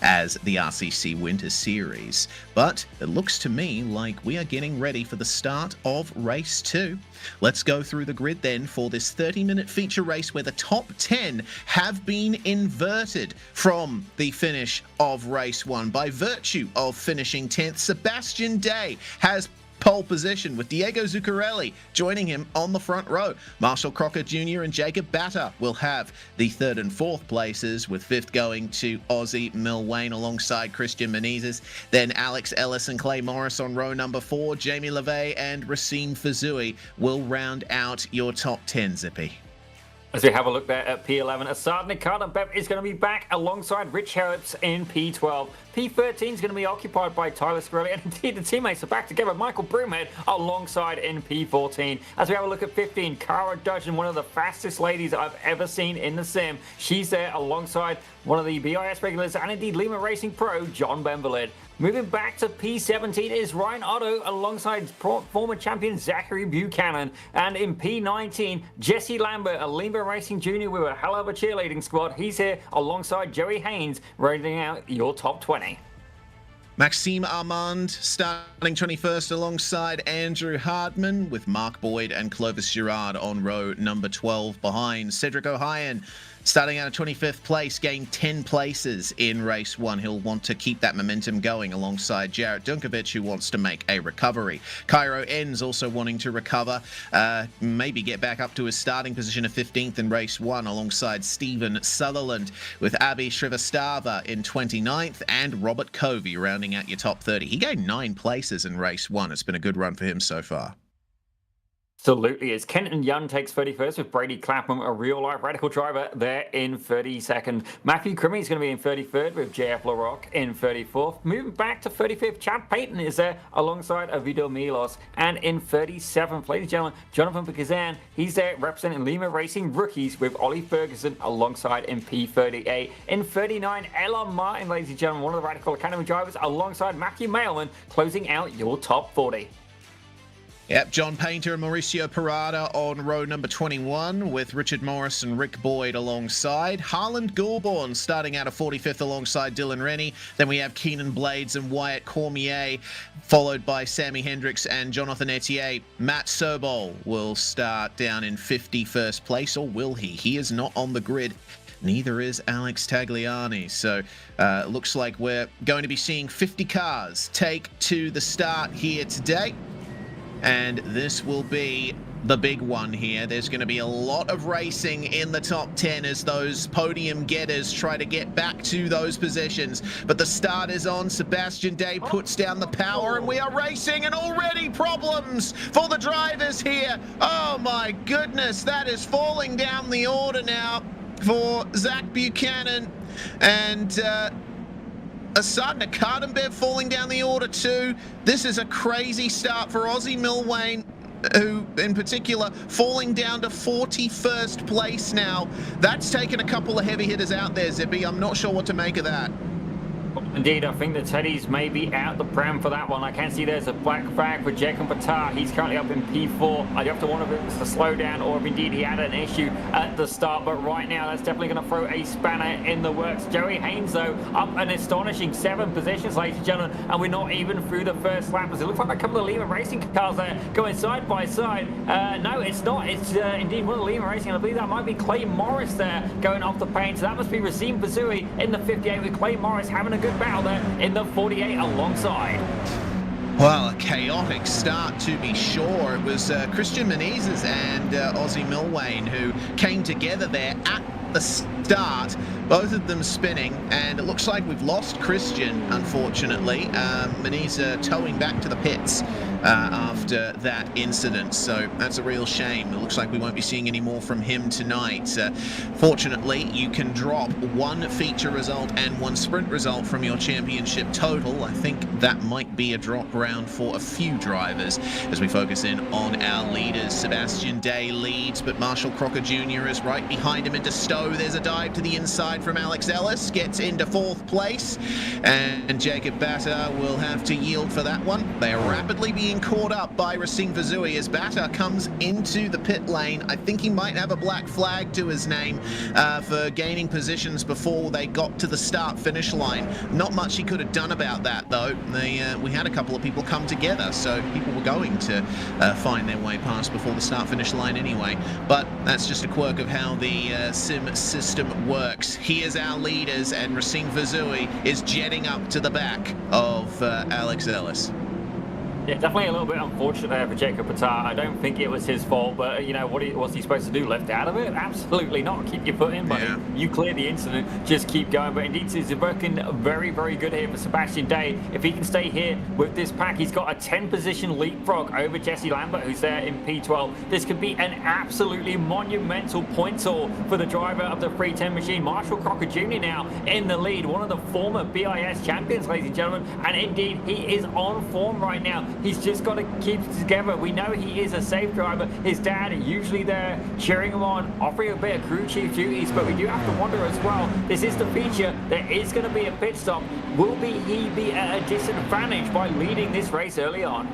as the RCC Winter Series. But it looks to me like we are getting ready for the start of Race 2. Let's go through the grid then for this 30-minute feature race where the top 10 have been inverted from the finish of Race 1. By virtue of finishing 10th, Sebastian Day has pole position with Diego Zuccarelli joining him on the front row. Marshall Crocker Jr. and Jacob Batter will have the third and fourth places, with fifth going to Aussie Mil Wayne alongside Christian Menezes. Then Alex Ellis and Clay Morris on row number 4. Jamie LeVay and Racine Fazui will round out your top 10, Zippy. As we have a look there at P11, Assad Nikata is going to be back alongside Rich Harris in P12. P13 is going to be occupied by Tyler Scarelli, and indeed the teammates are back together. Michael Broomhead alongside in P14. As we have a look at 15, Cara Dudgeon, one of the fastest ladies I've ever seen in the sim. She's there alongside one of the BIS regulars and indeed Lima Racing Pro, John Benvalid. Moving back to P17 is Ryan Otto alongside former champion Zachary Buchanan. And in P19, Jesse Lambert, a Lima Racing Junior with a hell of a cheerleading squad. He's here alongside Joey Haynes, rounding out your top 20. Maxime Armand starting 21st alongside Andrew Hardman, with Mark Boyd and Clovis Girard on row number 12 behind. Cedric O'Hyan starting out at 25th place, gained 10 places in race 1. He'll want to keep that momentum going alongside Jarrett Dunkovic, who wants to make a recovery. Cairo Enns also wanting to recover, maybe get back up to his starting position of 15th in race 1 alongside Stephen Sutherland, with Abhi Shrivastava in 29th and Robert Covey rounding out your top 30. He gained 9 places in race 1. It's been a good run for him so far. Absolutely. As Kenton Young takes 31st with Brady Clapham, a real-life Radical driver, there in 32nd. Matthew Crimmy is going to be in 33rd with JF LaRock in 34th. Moving back to 35th, Chad Payton is there alongside Ovidio Milos. And in 37th, ladies and gentlemen, Jonathan Kazan, he's there representing Lima Racing Rookies with Ollie Ferguson alongside in P38. In 39, Ella Martin, ladies and gentlemen, one of the Radical Academy drivers alongside Matthew Mailman, closing out your top 40. Yep, John Painter and Mauricio Parada on row number 21 with Richard Morris and Rick Boyd alongside. Harland Goulbourne starting out at 45th alongside Dylan Rennie. Then we have Keenan Blades and Wyatt Cormier, followed by Sammy Hendricks and Jonathan Etier. Matt Sobol will start down in 51st place, or will he? He is not on the grid. Neither is Alex Tagliani. So looks like we're going to be seeing 50 cars take to the start here today. And this will be the big one here. There's going to be a lot of racing in the top 10 as those podium getters try to get back to those positions. But the start is on. Sebastian Day puts down the power and we are racing, and already problems for the drivers here. Oh my goodness, that is falling down the order now for Zach Buchanan and Asad Nakadenbev falling down the order too. This is a crazy start for Aussie Milwain, who in particular falling down to 41st place now. That's taken a couple of heavy hitters out there, Zippy. I'm not sure what to make of that. Indeed, I think the Teddies may be out the pram for that one. I can see there's a black flag for Jacob Patar. He's currently up in P4. I do have to wonder if it's a slowdown or if indeed he had an issue at the start. But right now, that's definitely going to throw a spanner in the works. Joey Haynes, though, up an astonishing 7 positions, ladies and gentlemen. And we're not even through the first lap. It looks like a couple of Lima Racing cars there going side by side. No, it's not. It's indeed one of Lima Racing. I believe that might be Clay Morris there going off the paint. So that must be Racine Bazui in the 58 with Clay Morris having a good battle there in the 48 alongside. Well, a chaotic start to be sure. It was Christian Menezes and Aussie Milwain who came together there at the start, both of them spinning, and it looks like we've lost Christian, unfortunately. Menezes towing back to the pits after that incident, so that's a real shame. It looks like we won't be seeing any more from him tonight. Fortunately, you can drop 1 feature result and 1 sprint result from your championship total. I think that might be a drop round for a few drivers as we focus in on our leaders. Sebastian Day leads, but Marshall Crocker Jr. is right behind him into Stowe. There's a dive to the inside from Alex Ellis, gets into 4th place, and Jacob Batta will have to yield for that one. They are rapidly being caught up by Racine Vazui as Batta comes into the pit lane. I think he might have a black flag to his name for gaining positions before they got to the start-finish line. Not much he could have done about that, though. We had a couple of people come together, so people were going to find their way past before the start-finish line anyway. But that's just a quirk of how the sim system works. Here's our leaders, and Racine Vazui is jetting up to the back of Alex Ellis. Yeah, definitely a little bit unfortunate there for Jacob Patar. I don't think it was his fault, but you know, what's he supposed to do? Left out of it? Absolutely not. Keep your foot in, buddy. Yeah. You clear the incident, just keep going. But indeed, it's working very, very good here for Sebastian Day. If he can stay here with this pack, he's got a 10-position leapfrog over Jesse Lambert, who's there in P12. This could be an absolutely monumental point haul for the driver of the 310 machine. Marshall Crocker Jr. now in the lead, one of the former BIS champions, ladies and gentlemen. And indeed, he is on form right now. He's just got to keep it together. We know he is a safe driver. His dad usually there cheering him on, offering a bit of crew chief duties, but we do have to wonder as well, this is the feature, there is going to be a pit stop. Will he be at a disadvantage by leading this race early on?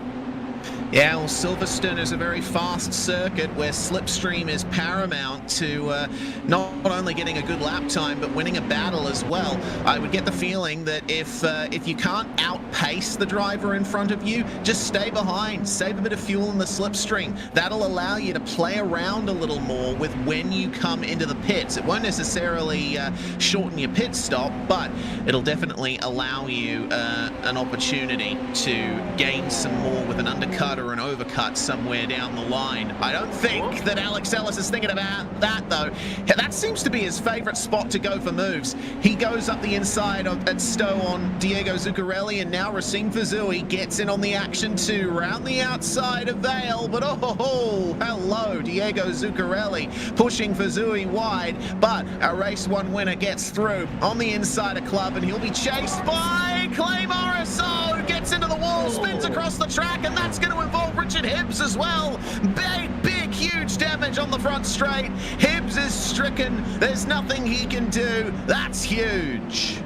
Yeah, well, Silverstone is a very fast circuit where slipstream is paramount to not only getting a good lap time, but winning a battle as well. I would get the feeling that if you can't outpace the driver in front of you, just stay behind, save a bit of fuel in the slipstream. That'll allow you to play around a little more with when you come into the pits. It won't necessarily shorten your pit stop, but it'll definitely allow you an opportunity to gain some more with an undercut or an overcut somewhere down the line. I don't think that Alex Ellis is thinking about that, though. That seems to be his favourite spot to go for moves. He goes up the inside at Stowe on Diego Zuccarelli, and now Racine Fazui gets in on the action too, round the outside of Vale, but hello, Diego Zuccarelli pushing Fazui wide, but a race one winner gets through on the inside of Club, and he'll be chased by Clay Morris. Oh, gets into the wall, spins across the track, and that's going to involve Richard Hibbs as well. Big, huge damage on the front straight. Hibbs is stricken. There's nothing he can do. That's huge.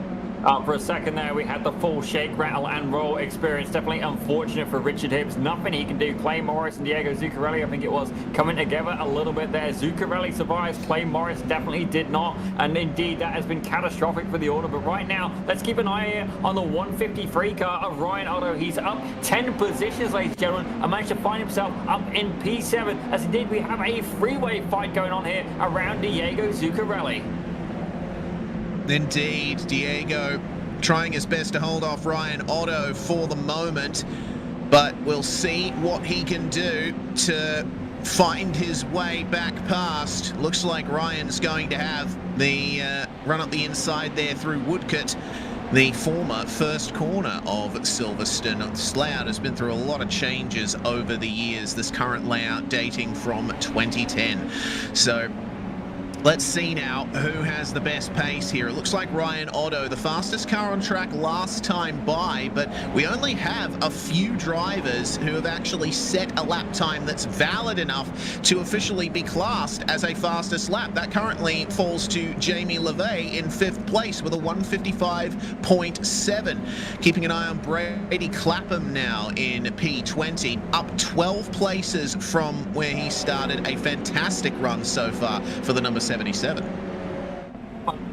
For a second there, we had the full shake, rattle, and roll experience. Definitely unfortunate for Richard Hibbs. Nothing he can do. Clay Morris and Diego Zuccarelli, I think it was, coming together a little bit there. Zuccarelli survives. Clay Morris definitely did not. And indeed, that has been catastrophic for the order. But right now, let's keep an eye here on the 153 car of Ryan Otto. He's up 10 positions, ladies and gentlemen, and managed to find himself up in P7. As indeed, we have a freeway fight going on here around Diego Zuccarelli. Indeed, Diego trying his best to hold off Ryan Otto for the moment, but we'll see what he can do to find his way back past. Looks like Ryan's going to have the run up the inside there through Woodcote, the former first corner of Silverstone. This layout has been through a lot of changes over the years, this current layout dating from 2010. So let's see now who has the best pace here. It looks like Ryan Otto, the fastest car on track last time by, but we only have a few drivers who have actually set a lap time that's valid enough to officially be classed as a fastest lap. That currently falls to Jamie LeVay in 5th place with a 155.7. Keeping an eye on Brady Clapham now in P20, up 12 places from where he started. A fantastic run so far for the number 77.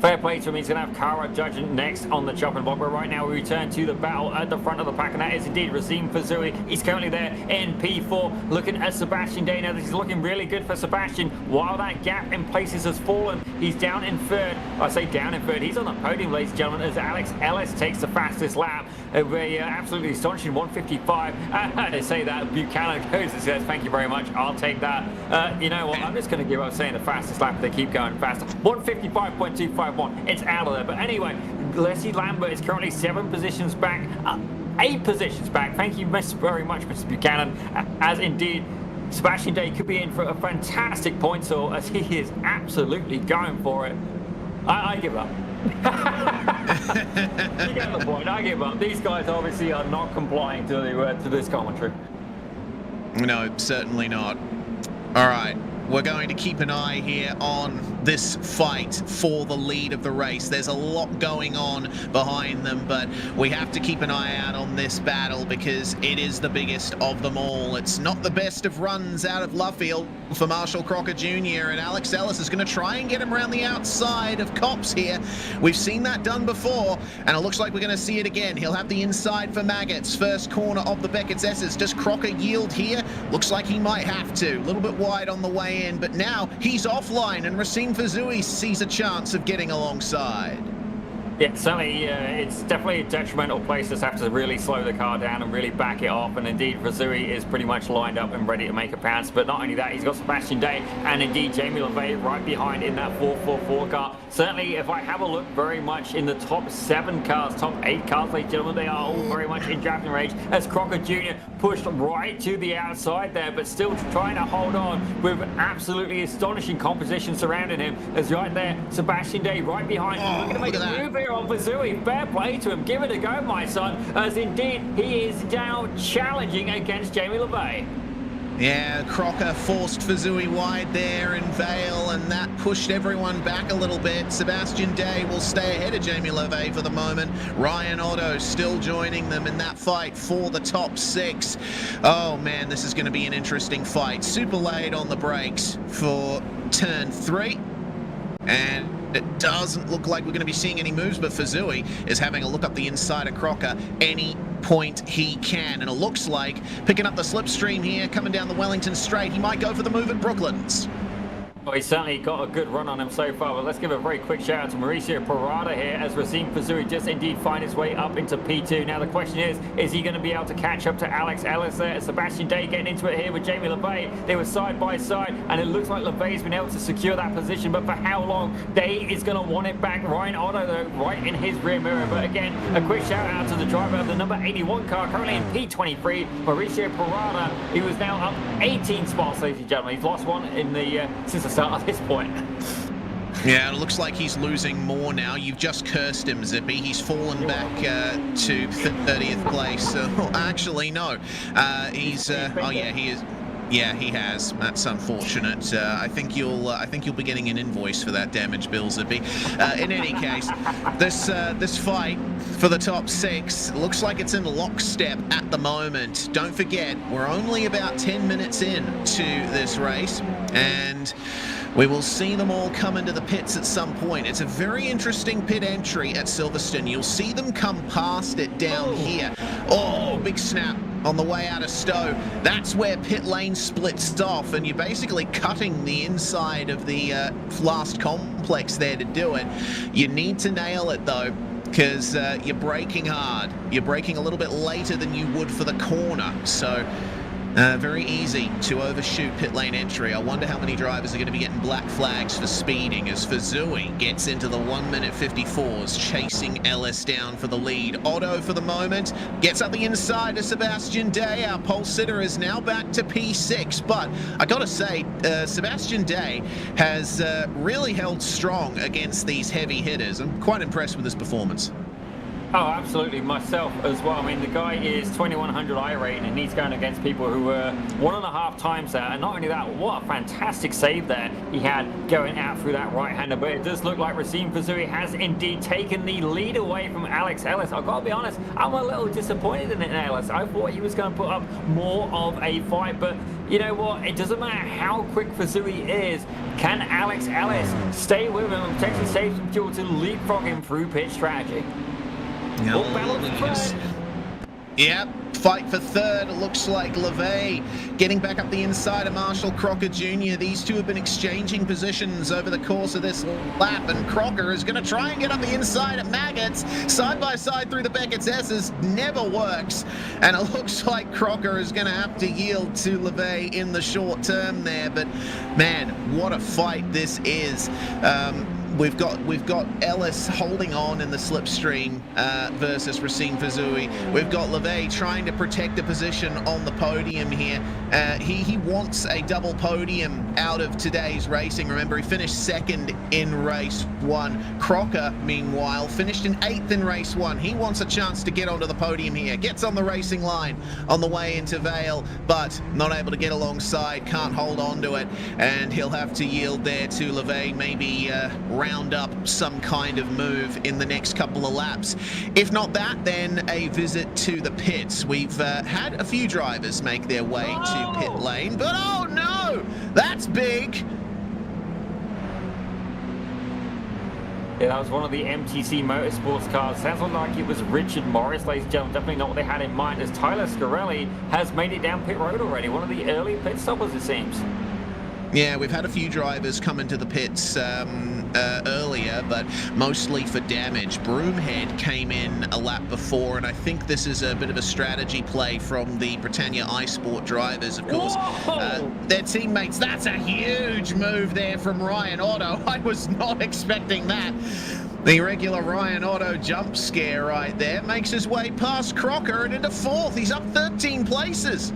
Fair play to him. He's going to have Kara judging next on the chopping block. But right now we return to the battle at the front of the pack, and that is indeed Racine Fazui. He's currently there in P4, looking at Sebastian Day. Now this is looking really good for Sebastian. While that gap in places has fallen, he's down in 3rd. I say down in 3rd. He's on the podium, ladies and gentlemen, as Alex Ellis takes the fastest lap. Absolutely astonishing 155. I say that Buchanan goes and says, "Thank you very much. I'll take that." You know what? I'm just going to give up saying the fastest lap if they keep going faster. 155.251. It's out of there. But anyway, Leslie Lambert is currently 7 positions back, 8 positions back. Thank you very much, Mr. Buchanan. As indeed, Sebastian Day could be in for a fantastic point, so as he is absolutely going for it. I give up. You get the point. I give up. These guys obviously are not complying to this commentary. No, certainly not. All right. We're going to keep an eye here on this fight for the lead of the race. There's a lot going on behind them, but we have to keep an eye out on this battle because it is the biggest of them all. It's not the best of runs out of Luffield for Marshall Crocker Jr., and Alex Ellis is going to try and get him around the outside of Copps here. We've seen that done before, and it looks like we're going to see it again. He'll have the inside for Maggots. First corner of the Beckett's S's. Does Crocker yield here? Looks like he might have to. A little bit wide on the way in, but now he's offline, and Racine Fazui sees a chance of getting alongside. Yeah, certainly, it's definitely a detrimental place. Just have to really slow the car down and really back it off. And indeed, Fazui is pretty much lined up and ready to make a pass. But not only that, he's got Sebastian Day and indeed Jamie LeVay right behind in that 444 car. Certainly, if I have a look very much in the top 7 cars, top 8 cars, ladies and gentlemen, they are all very much in drafting range as Crocker Jr. pushed right to the outside there, but still trying to hold on with absolutely astonishing composition surrounding him. As right there, Sebastian Day right behind. Looking to make a move here on Fazui. Fair play to him. Give it a go, my son, as indeed he is now challenging against Jamie LeVay. Yeah, Crocker forced Fazui wide there in Vale, and that pushed everyone back a little bit. Sebastian Day will stay ahead of Jamie LeVay for the moment. Ryan Otto still joining them in that fight for the top 6. Oh man, this is going to be an interesting fight. Super late on the brakes for turn 3. And it doesn't look like we're going to be seeing any moves, but Fazui is having a look up the inside of Crocker any point he can. And it looks like picking up the slipstream here, coming down the Wellington Straight. He might go for the move at Brooklands. Well, he's certainly got a good run on him so far, but let's give a very quick shout out to Mauricio Parada here as Racine Fazui just indeed find his way up into P2. Now the question is he going to be able to catch up to Alex Ellis there? Sebastian Day getting into it here with Jamie LeVay. They were side by side, and it looks like LeVay's been able to secure that position, but for how long? Day is going to want it back. Ryan Otto, though, right in his rear mirror. But again, a quick shout out to the driver of the number 81 car, currently in P23, Mauricio Parada. He was now up 18 spots, ladies and gentlemen. He's lost one in the since the start of this point. Yeah, it looks like he's losing more now. You've just cursed him, Zippy. He's fallen back to 30th place. Actually, no. Oh yeah, he is. Yeah, he has. That's unfortunate. I think you'll be getting an invoice for that damage bill, Zippy. In any case, this fight for the top 6 looks like it's in lockstep at the moment. Don't forget, we're only about 10 minutes in to this race, and we will see them all come into the pits at some point. It's a very interesting pit entry at Silverstone. You'll see them come past it down here. Oh, big snap on the way out of Stowe. That's where pit lane splits off, and you're basically cutting the inside of the last complex there to do it. You need to nail it though, because you're braking hard. You're braking a little bit later than you would for the corner, so very easy to overshoot pit lane entry. I wonder how many drivers are going to be getting black flags for speeding as Fazui gets into the 1:54s, chasing Ellis down for the lead. Otto for the moment gets up the inside to Sebastian Day. Our pole sitter is now back to P6, but I got to say, Sebastian Day has really held strong against these heavy hitters. I'm quite impressed with his performance. Oh, absolutely. Myself as well. I mean, the guy is 2100 iRating, and he's going against people who were 1.5 times that. And not only that, what a fantastic save there he had going out through that right-hander. But it does look like Racine Fazui has indeed taken the lead away from Alex Ellis. I've got to be honest, I'm a little disappointed in Ellis. I thought he was going to put up more of a fight, but you know what? It doesn't matter how quick Fazui is. Can Alex Ellis stay with him and potentially save some fuel to leapfrog him through pit strategy? Yep, fight for third. It looks like LeVay getting back up the inside of Marshall Crocker Jr. These two have been exchanging positions over the course of this lap, and Crocker is going to try and get up the inside of Maggots. Side by side through the Beckett's S's never works, and it looks like Crocker is going to have to yield to LeVay in the short term there. But man, what a fight this is. We've got Ellis holding on in the slipstream versus Racine Fazui. We've got LeVay trying to protect a position on the podium here. He wants a double podium out of today's racing. Remember, he finished second in race 1. Crocker, meanwhile, finished in 8th in race 1. He wants a chance to get onto the podium here. Gets on the racing line on the way into Vale, but not able to get alongside, can't hold on to it, and he'll have to yield there to LeVay, maybe round up some kind of move in the next couple of laps. If not that, then a visit to the pits. We've had a few drivers make their way to pit lane, but oh no, that's big. Yeah, that was one of the MTC Motorsports cars. Sounds like it was Richard Morris, ladies and gentlemen. Definitely not what they had in mind, as Tyler Scarelli has made it down pit road already. One of the early pit stoppers, it seems. Yeah, we've had a few drivers come into the pits earlier, but mostly for damage. Broomhead came in a lap before, and I think this is a bit of a strategy play from the Britannia iSport drivers, of course. Their teammates. That's a huge move there from Ryan Otto. I was not expecting that. The regular Ryan Otto jump scare right there makes his way past Crocker and into 4th. He's up 13 places.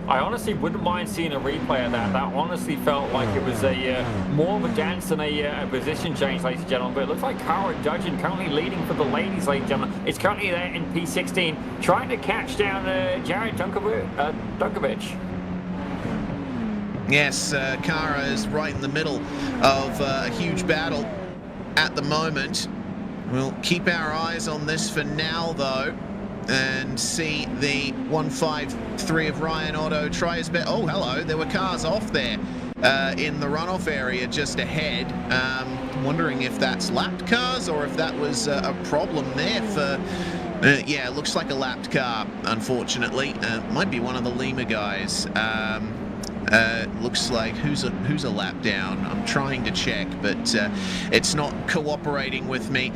I honestly wouldn't mind seeing a replay of that. That honestly felt like it was a more of a dance than a position change, ladies and gentlemen. But it looks like Cara Dudgeon currently leading for the ladies, ladies and gentlemen. It's currently there in P16, trying to catch down Jared Dunkovic. Yes, Kara is right in the middle of a huge battle at the moment. We'll keep our eyes on this for now, though, and see the 153 of Ryan Otto try his best. Oh, hello, there were cars off there in the runoff area just ahead. Wondering if that's lapped cars or if that was a problem there for... yeah, it looks like a lapped car, unfortunately. Might be one of the Lima guys. Looks like who's a lap down. I'm trying to check, but it's not cooperating with me.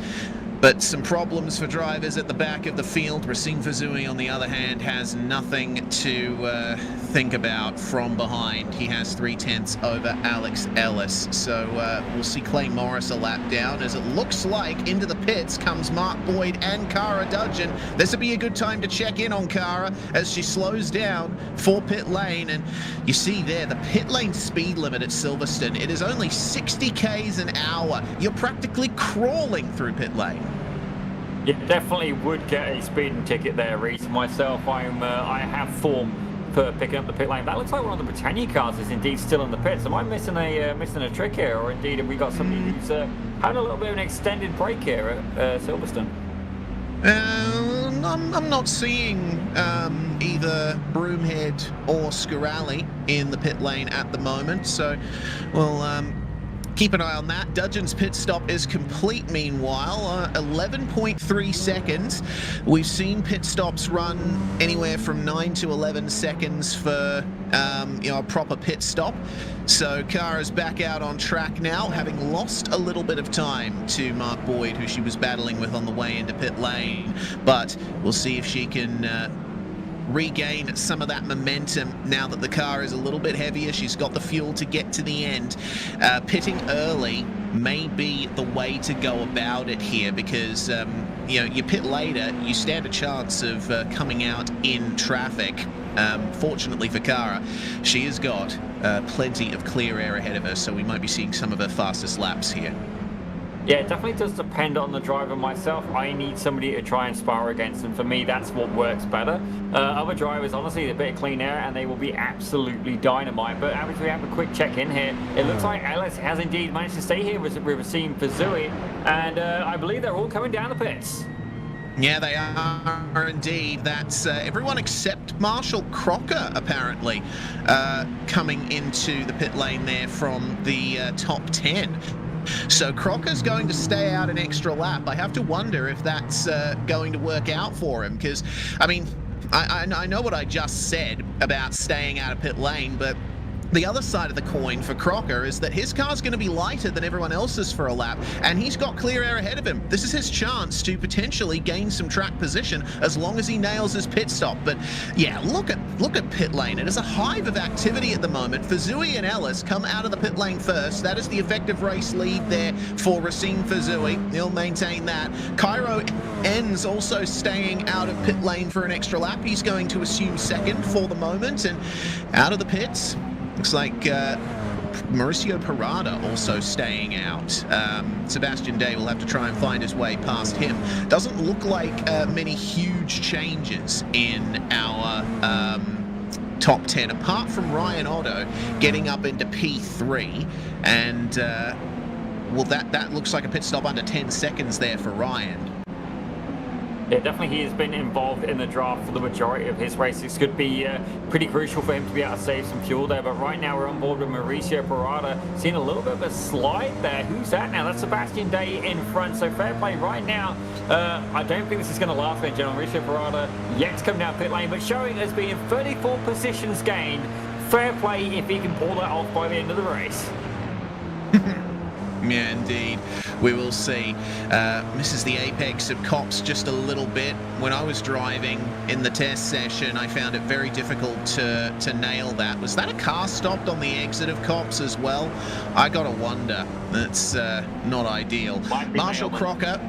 But some problems for drivers at the back of the field. Racine Fazui, on the other hand, has nothing to think about from behind. He has 3/10 over Alex Ellis. So we'll see Clay Morris a lap down, as it looks like into the pits comes Mark Boyd and Cara Dudgeon. This would be a good time to check in on Cara as she slows down for pit lane. And you see there, the pit lane speed limit at Silverstone, it is only 60 k's an hour. You're practically crawling through pit lane. You definitely would get a speeding ticket there, Reese. Myself, I have form for picking up the pit lane. That looks like one of the Britannia cars is indeed still in the pits. Am I missing a trick here, or indeed have we got somebody who's having a little bit of an extended break here at Silverstone? I'm not seeing either Broomhead or Scarali in the pit lane at the moment, so we'll keep an eye on that. Dudgeon's pit stop is complete meanwhile, 11.3 seconds. We've seen pit stops run anywhere from 9 to 11 seconds for a proper pit stop. So Kara's back out on track now, having lost a little bit of time to Mark Boyd, who she was battling with on the way into pit lane. But we'll see if she can regain some of that momentum now that the car is a little bit heavier. She's got the fuel to get to the end. Pitting early may be the way to go about it here, because you pit later, you stand a chance of coming out in traffic. Fortunately for Cara, she has got plenty of clear air ahead of her, so we might be seeing some of her fastest laps here. Yeah, it definitely does depend on the driver. Myself, I need somebody to try and spar against, and for me, that's what works better. Other drivers, honestly, a bit of clean air, and they will be absolutely dynamite. But as we have a quick check-in here, it looks like Ellis has indeed managed to stay here with Racine Fazui, and I believe they're all coming down the pits. Yeah, they are indeed. That's everyone except Marshall Crocker, apparently, coming into the pit lane there from the top 10. So Crocker's going to stay out an extra lap. I have to wonder if that's going to work out for him, because, I mean, I know what I just said about staying out of pit lane, but the other side of the coin for Crocker is that his car's going to be lighter than everyone else's for a lap, and he's got clear air ahead of him. This is his chance to potentially gain some track position as long as he nails his pit stop. But yeah, look at pit lane. It is a hive of activity at the moment. Fazui and Ellis come out of the pit lane first. That is the effective race lead there for Racine Fazui. He'll maintain that. Cairo ends also staying out of pit lane for an extra lap. He's going to assume second for the moment, and out of the pits, looks like Mauricio Parada also staying out. Sebastian Day will have to try and find his way past him. Doesn't look like many huge changes in our top 10, apart from Ryan Otto getting up into P3. And, well, that looks like a pit stop under 10 seconds there for Ryan. Yeah, definitely he has been involved in the draft for the majority of his races. Could be pretty crucial for him to be able to save some fuel there. But right now we're on board with Mauricio Parada. Seeing a little bit of a slide there. Who's that now? That's Sebastian Day in front. So fair play right now. I don't think this is going to last in general. Mauricio Parada yet to come down pit lane, but showing as being 34 positions gained. Fair play if he can pull that off by the end of the race. Yeah, indeed. We will see. Misses the apex of Copse just a little bit. When I was driving in the test session, I found it very difficult to nail that. Was that a car stopped on the exit of Copse as well? I gotta wonder. That's not ideal. Marshall Crocker.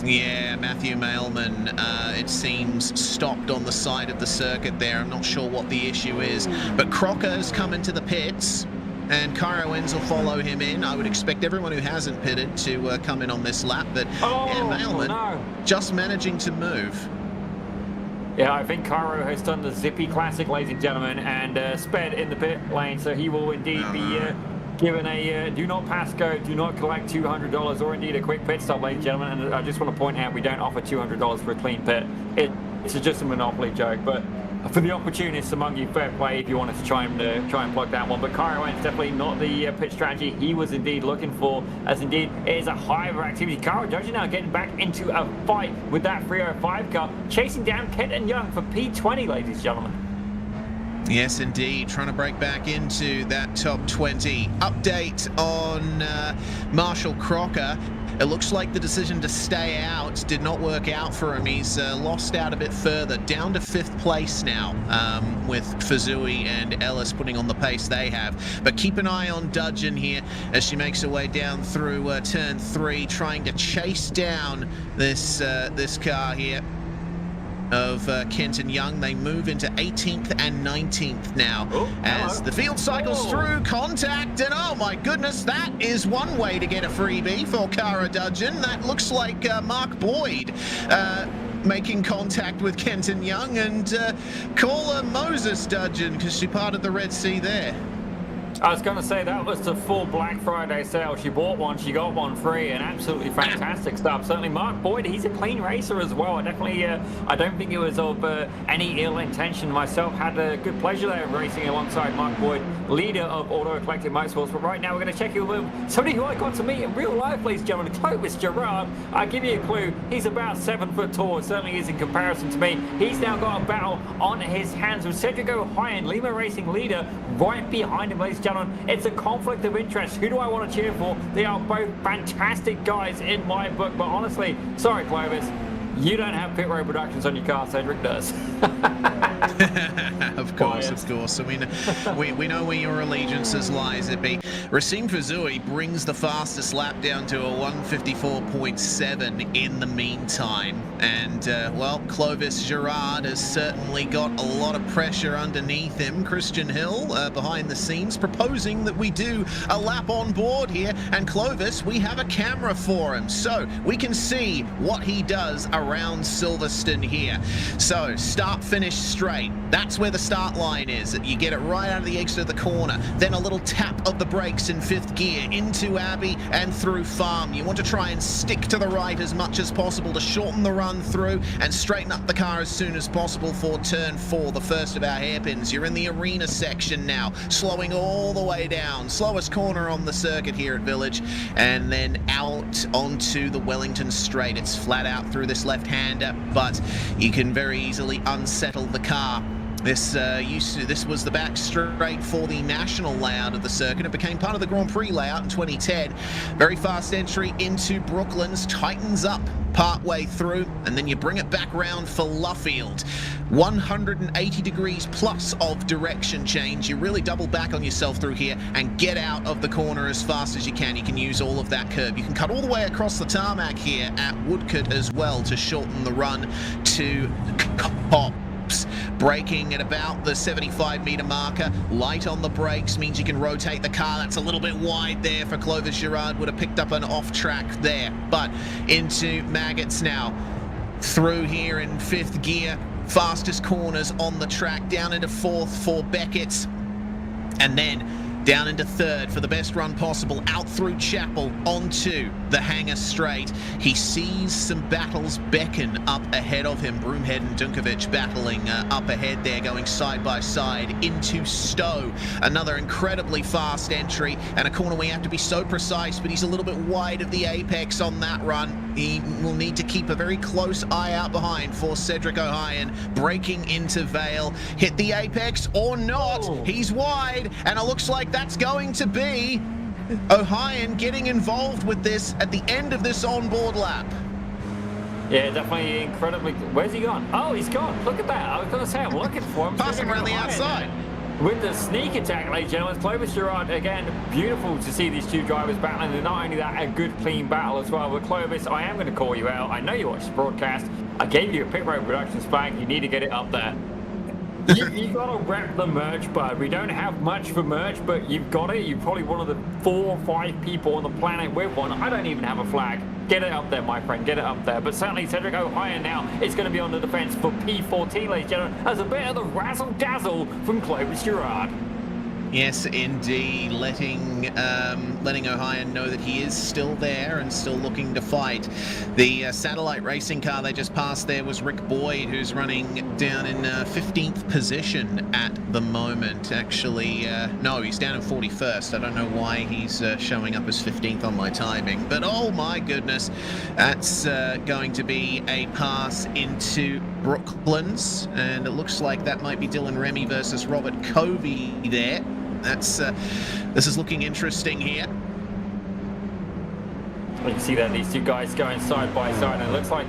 Yeah, Matthew Mailman, it seems, stopped on the side of the circuit there. I'm not sure what the issue is. But Crocker's come into the pits, and Cairo Enns will follow him in. I would expect everyone who hasn't pitted to come in on this lap, but yeah, Mailman just managing to move. Yeah, I think Cairo has done the Zippy Classic, ladies and gentlemen, and sped in the pit lane, so he will indeed be given a do not pass go, do not collect $200, or indeed a quick pit stop, ladies and gentlemen. And I just want to point out we don't offer $200 for a clean pit. It's just a monopoly joke, but for the opportunists among you, fair play if you wanted to try and plug that one. But Cairo is definitely not the pit strategy he was indeed looking for, as indeed it is a high of activity. Cairo Judge now getting back into a fight with that 305 car, chasing down Kenton Young for P20, ladies and gentlemen. Yes, indeed. Trying to break back into that top 20. Update on Marshall Crocker. It looks like the decision to stay out did not work out for him. He's lost out a bit further, down to 5th place now, with Fazui and Ellis putting on the pace they have. But keep an eye on Dudgeon here as she makes her way down through turn 3, trying to chase down this car here of Kenton Young. They move into 18th and 19th now as the field cycles through contact, and oh my goodness, that is one way to get a freebie for Cara Dudgeon. That looks like Mark Boyd making contact with Kenton Young, and call her Moses Dudgeon because she parted the Red Sea there. I was going to say that was the full Black Friday sale. She bought one, she got one free, and absolutely fantastic stuff. Certainly Mark Boyd, he's a clean racer as well. I definitely, I don't think it was of any ill intention. Myself had a good pleasure there of racing alongside Mark Boyd, leader of Auto Collective Motorsports. But right now we're going to check in with somebody who I got to meet in real life, ladies and gentlemen, Clovis Gerard. I'll give you a clue. He's about 7 foot tall, certainly is in comparison to me. He's now got a battle on his hands with Cedric O'Hyan, Lima Racing leader, right behind him, ladies and gentlemen. It's a conflict of interest. Who do I want to cheer for? They are both fantastic guys in my book, but honestly, sorry Clovis, you don't have Pit Road Productions on your car, Cedric does. Of course. So we know where your allegiances lie, Zippy. Racine Fazui brings the fastest lap down to a 154.7 in the meantime. And, well, Clovis Gerard has certainly got a lot of pressure underneath him. Christian Hill, behind the scenes, proposing that we do a lap on board here. And Clovis, we have a camera for him, so we can see what he does around Silverstone here. So, start, finish straight. That's where the start line is. You get it right out of the exit of the corner. Then a little tap of the brakes in 5th gear into Abbey and through Farm. You want to try and stick to the right as much as possible to shorten the run through and straighten up the car as soon as possible for turn 4, the first of our hairpins. You're in the arena section now, slowing all the way down. Slowest corner on the circuit here at Village, and then out onto the Wellington straight. It's flat out through this left-hander, but you can very easily unsettle the car. This was the back straight for the national layout of the circuit. It became part of the Grand Prix layout in 2010. Very fast entry into Brooklands, tightens up part-way through, and then you bring it back round for Luffield. 180 degrees plus of direction change. You really double back on yourself through here and get out of the corner as fast as you can. You can use all of that curb. You can cut all the way across the tarmac here at Woodcote as well to shorten the run to Cop. Braking at about the 75-meter marker. Light on the brakes means you can rotate the car. That's a little bit wide there for Clovis Gerard. Would have picked up an off-track there. But into Maggots now. Through here in 5th gear. Fastest corners on the track. Down into 4th for Beckett's. And then down into 3rd for the best run possible, out through Chapel onto the hangar straight. He sees some battles beckon up ahead of him. Broomhead and Dunkovic battling up ahead there, going side by side into Stowe. Another incredibly fast entry and a corner where you have to be so precise, but he's a little bit wide of the apex on that run. He will need to keep a very close eye out behind for Cedric O'Hyan. Braking into Vale. Hit the apex or not. Oh. He's wide, and it looks like that's going to be O'Hyan getting involved with this at the end of this onboard lap. Yeah, definitely incredibly. Where's he gone? Oh, he's gone. Look at that. I was going to say, I'm looking for him. Pass him around the outside. With the sneak attack, ladies and gentlemen, Clovis Gerard, again, beautiful to see these two drivers battling. And not only that, a good, clean battle as well. With Clovis, I am going to call you out. I know you watched the broadcast. I gave you a Pit Road Productions flag. You need to get it up there. You got to rep the merch, bud. We don't have much for merch, but you've got it. You're probably one of the 4 or 5 people on the planet with one. I don't even have a flag. Get it up there, my friend, get it up there. But certainly Cedric O'Hire now is going to be on the defence for P14, ladies and gentlemen, as a bit of the razzle-dazzle from Clovis Girard. Yes, indeed, letting O'Hire know that he is still there and still looking to fight. The satellite racing car they just passed there was Rick Boyd, who's running down in 15th position at the moment. Actually, no, he's down in 41st. I don't know why he's showing up as 15th on my timing. But oh my goodness, that's going to be a pass into Brooklands, and it looks like that might be Dylan Remy versus Robert Covey there. This is looking interesting here. You can see that these two guys going side by side, and it looks like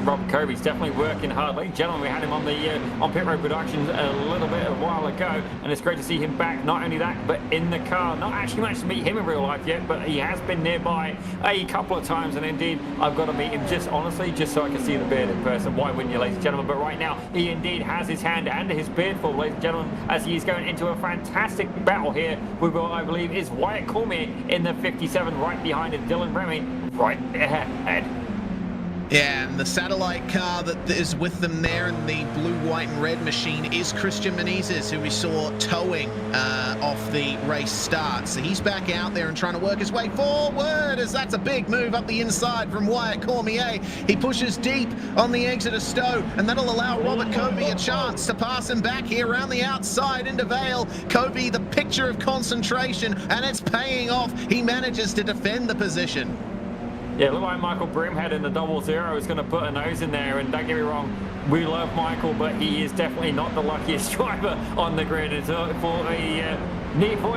Rob Covey's definitely working hard. Ladies and gentlemen, we had him on the on Pit Road Productions a little bit a while ago, and it's great to see him back. Not only that, but in the car. Not actually managed to meet him in real life yet, but he has been nearby a couple of times, and indeed, I've got to meet him just honestly, just so I can see the beard in person. Why wouldn't you, ladies and gentlemen? But right now, he indeed has his hand and his beard full, ladies and gentlemen, as he is going into a fantastic battle here with what I believe is Wyatt Cormier in the 57, right behind it, Dylan Remy right ahead. Yeah, and the satellite car that is with them there in the blue, white and red machine is Christian Menezes, who we saw towing off the race start. So he's back out there and trying to work his way forward, as that's a big move up the inside from Wyatt Cormier. He pushes deep on the exit of Stowe, and that'll allow Robert Covey a chance to pass him back here around the outside into Vale. Covey, the picture of concentration, and it's paying off. He manages to defend the position. Yeah, look like Michael Broomhead in the 00 is going to put a nose in there, and don't get me wrong, we love Michael, but he is definitely not the luckiest driver on the grid. It's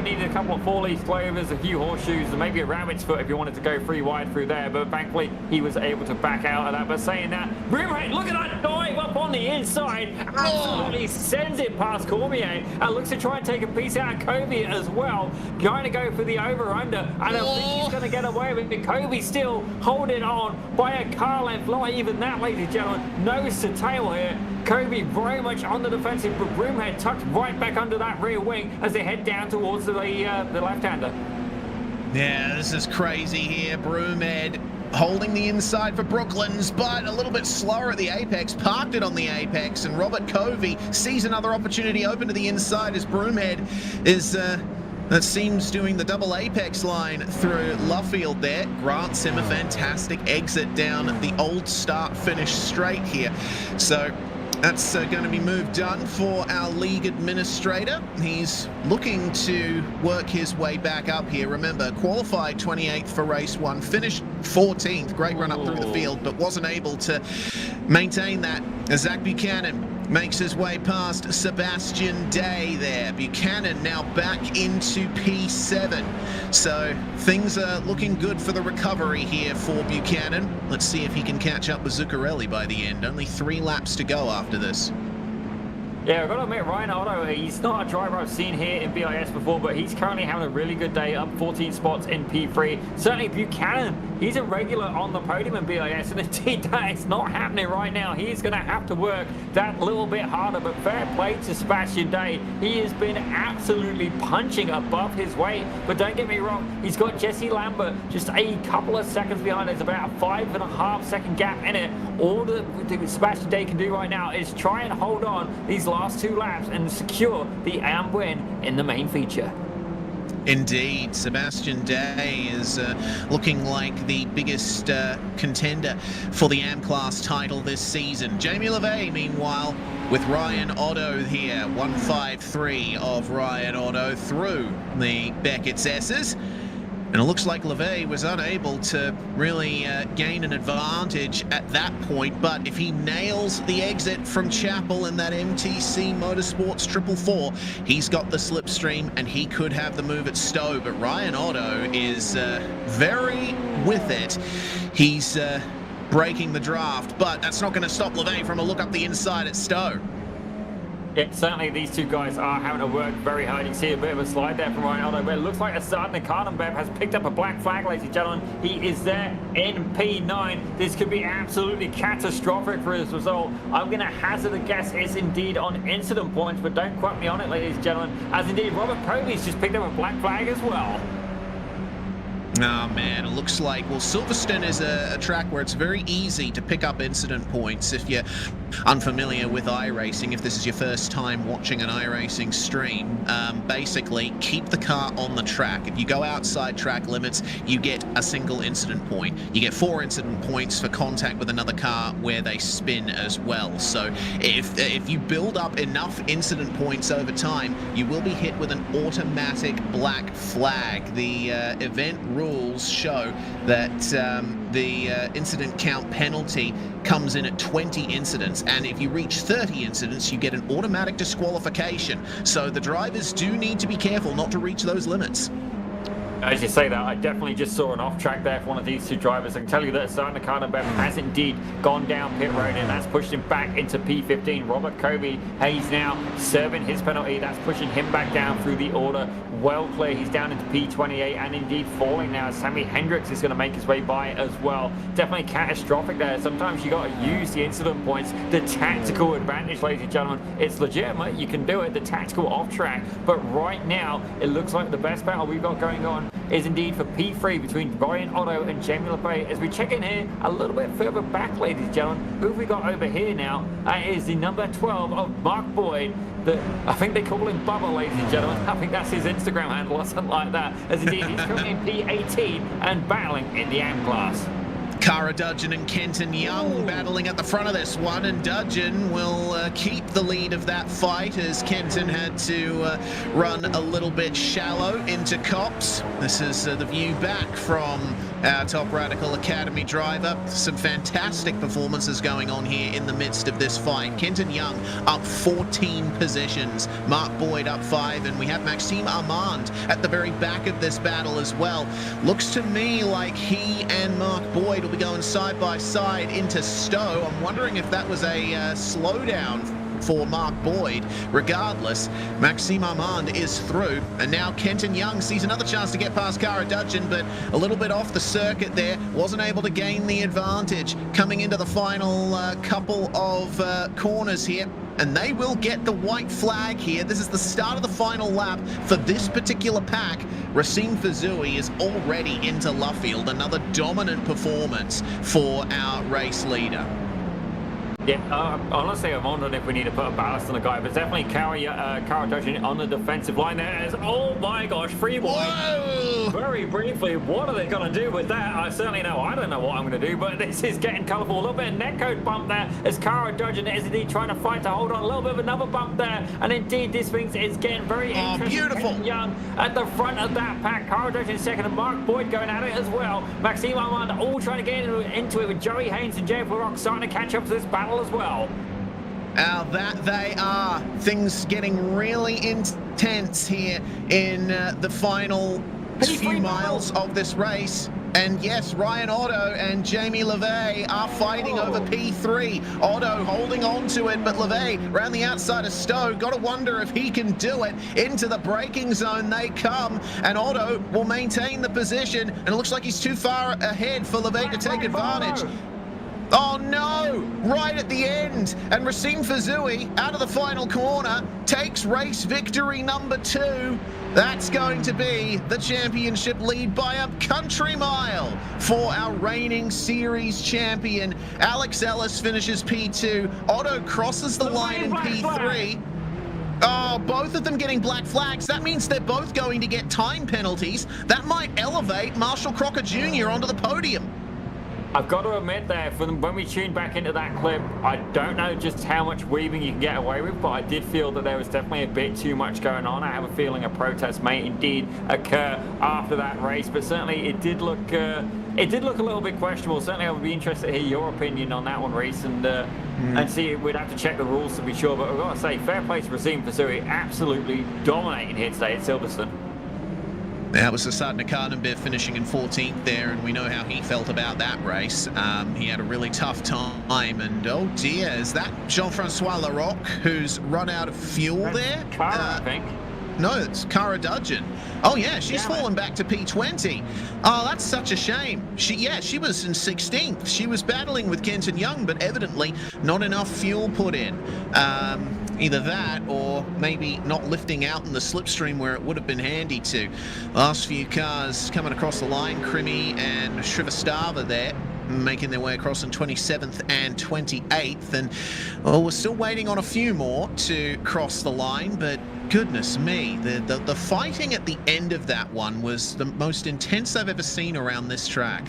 needed a couple of four-leaf clovers, a few horseshoes, and maybe a rabbit's foot if you wanted to go free wide through there, but thankfully he was able to back out of that. But saying that, Broomhead, look at that dive up on the inside, absolutely sends it past Cormier, and looks to try and take a piece out of Covey as well, going to go for the over-under, and I think he's going to get away with it. Covey still holding on by a car length, not even that, ladies and gentlemen, nose to tail here. Covey very much on the defensive, but Broomhead tucked right back under that rear wing as they head down towards the left-hander. Yeah, this is crazy here. Broomhead holding the inside for Brooklands, but a little bit slower at the apex, parked it on the apex, and Robert Covey sees another opportunity open to the inside as Broomhead is that seems doing the double apex line through Luffield there. Grants him a fantastic exit down the old start-finish straight here. So that's going to be move done for our league administrator. He's looking to work his way back up here. Remember, qualified 28th for race 1, finished 14th. Great run up through the field, but wasn't able to maintain that. Zach Buchanan makes his way past Sebastian Day there. Buchanan now back into P7. So things are looking good for the recovery here for Buchanan. Let's see if he can catch up with Zuccarelli by the end. Only 3 laps to go after this. Yeah, I've got to admit, Ryan Otto, he's not a driver I've seen here in BiS before, but he's currently having a really good day, up 14 spots in P3. Certainly Buchanan, he's a regular on the podium in BiS, and indeed that is not happening right now. He's going to have to work that little bit harder, but fair play to Sebastian Day. He has been absolutely punching above his weight, but don't get me wrong, he's got Jesse Lambert just a couple of seconds behind. There's about a 5.5 second gap in it. All that Sebastian Day can do right now is try and hold on these last 2 laps and secure the AM win in the main feature. Indeed, Sebastian Day is looking like the biggest contender for the AM Class title this season. Jamie LeVay, meanwhile, with Ryan Otto here, 153 of Ryan Otto through the Beckett's S's. And it looks like LeVay was unable to really gain an advantage at that point, but if he nails the exit from Chapel in that MTC Motorsports 444, he's got the slipstream and he could have the move at Stowe. But Ryan Otto is very with it. He's breaking the draft, but that's not going to stop LeVay from a look up the inside at Stowe. Yeah, certainly these two guys are having to work very hard. You can see a bit of a slide there from Ryan Otto, but it looks like Asad Kardenbev has picked up a black flag, ladies and gentlemen. He is there in P9. This could be absolutely catastrophic for his result. I'm going to hazard a guess it's indeed on incident points, but don't quote me on it, ladies and gentlemen, as indeed Robert Covey's just picked up a black flag as well. Oh man, it looks like, well, Silverstone is a track where it's very easy to pick up incident points if you're unfamiliar with iRacing. If this is your first time watching an iRacing stream, basically keep the car on the track. If you go outside track limits, you get a single incident point. You get 4 incident points for contact with another car where they spin as well. So if you build up enough incident points over time, you will be hit with an automatic black flag. The event rules show that the incident count penalty comes in at 20 incidents, and if you reach 30 incidents, you get an automatic disqualification. So the drivers do need to be careful not to reach those limits. As you say that, I definitely just saw an off-track there for one of these two drivers. I can tell you that Sergeant Cardenbev has indeed gone down pit road, and that's pushed him back into P15. Robert Kobe Hayes now serving his penalty. That's pushing him back down through the order. Well clear. He's down into P28 and indeed falling now. Sammy Hendricks is going to make his way by as well. Definitely catastrophic there. Sometimes you got to use the incident points, the tactical advantage, ladies and gentlemen. It's legitimate. You can do it, the tactical off-track. But right now, it looks like the best battle we've got going on is indeed for P3 between Ryan Otto and Jamie LeFay. As we check in here a little bit further back, ladies and gentlemen, who have we got over here now? That is the number 12 of Mark Boyd. I think they call him Bubba, ladies and gentlemen. I think that's his Instagram handle or something like that. As indeed, he's currently in P18 and battling in the AM class. Cara Dudgeon and Kenton Young battling at the front of this one, and Dudgeon will keep the lead of that fight as Kenton had to run a little bit shallow into Cops. This is the view back from our Top Radical Academy driver. Some fantastic performances going on here in the midst of this fight. Kenton Young up 14 positions, Mark Boyd up 5, and we have Maxime Armand at the very back of this battle as well. Looks to me like he and Mark Boyd will be going side by side into Stowe. I'm wondering if that was a slowdown for Mark Boyd. Regardless, Maxime Armand is through, and now Kenton Young sees another chance to get past Cara Dudgeon, but a little bit off the circuit there, wasn't able to gain the advantage coming into the final couple of corners here. And they will get the white flag here. This is the start of the final lap for this particular pack. Racine Fazui is already into Luffield. Another dominant performance for our race leader. Yeah, honestly, I'm wondering if we need to put a ballast on the guy, but definitely Cara Dudgeon on the defensive line there as, oh my gosh, free boy. Very briefly, what are they going to do with that? I certainly know, I don't know what I'm going to do, but this is getting colourful. A little bit of netcode bump there as Cara Dudgeon is indeed trying to fight to hold on. A little bit of another bump there, and indeed this thing is getting very interesting. Beautiful. Young at the front of that pack. Cara Dudgeon second, and Mark Boyd going at it as well. Maxime Armand all trying to get into it with Joey Haynes and Jeff Rock starting to catch up to this battle as well. That they are. Things getting really intense here in the final few miles of this race. And yes, Ryan Otto and Jamie LeVay are fighting over P3. Otto holding on to it, but LeVay around the outside of Stowe. Got to wonder if he can do it. Into the braking zone they come, and Otto will maintain the position. And it looks like he's too far ahead for LeVay to take advantage. Oh no, right at the end, and Racine Fazui out of the final corner takes race victory number 2. That's going to be the championship lead by a country mile for our reigning series champion. Alex Ellis finishes P2, Otto crosses the line in P3. Oh, both of them getting black flags. That means they're both going to get time penalties. That might elevate Marshall Crocker Jr. onto the podium. I've got to admit there, when we tuned back into that clip, I don't know just how much weaving you can get away with, but I did feel that there was definitely a bit too much going on. I have a feeling a protest may indeed occur after that race, but certainly it did look a little bit questionable. Certainly I would be interested to hear your opinion on that one, Reese, and see, we'd have to check the rules to be sure, but I've got to say, fair play to Racine Fazui, absolutely dominating here today at Silverstone. That was Sergeant Cardenbev finishing in 14th there, and we know how he felt about that race. He had a really tough time, and oh dear, is that Jean-Francois Larocque who's run out of fuel there? Cara, I think. No, it's Cara Dudgeon. Oh yeah, she's fallen back to P20. Oh, that's such a shame. She was in 16th. She was battling with Kenton Young, but evidently not enough fuel put in. Either that or maybe not lifting out in the slipstream where it would have been handy to. Last few cars coming across the line, Krimi and Shrivastava there, making their way across in 27th and 28th. And well, we're still waiting on a few more to cross the line, but goodness me, the fighting at the end of that one was the most intense I've ever seen around this track.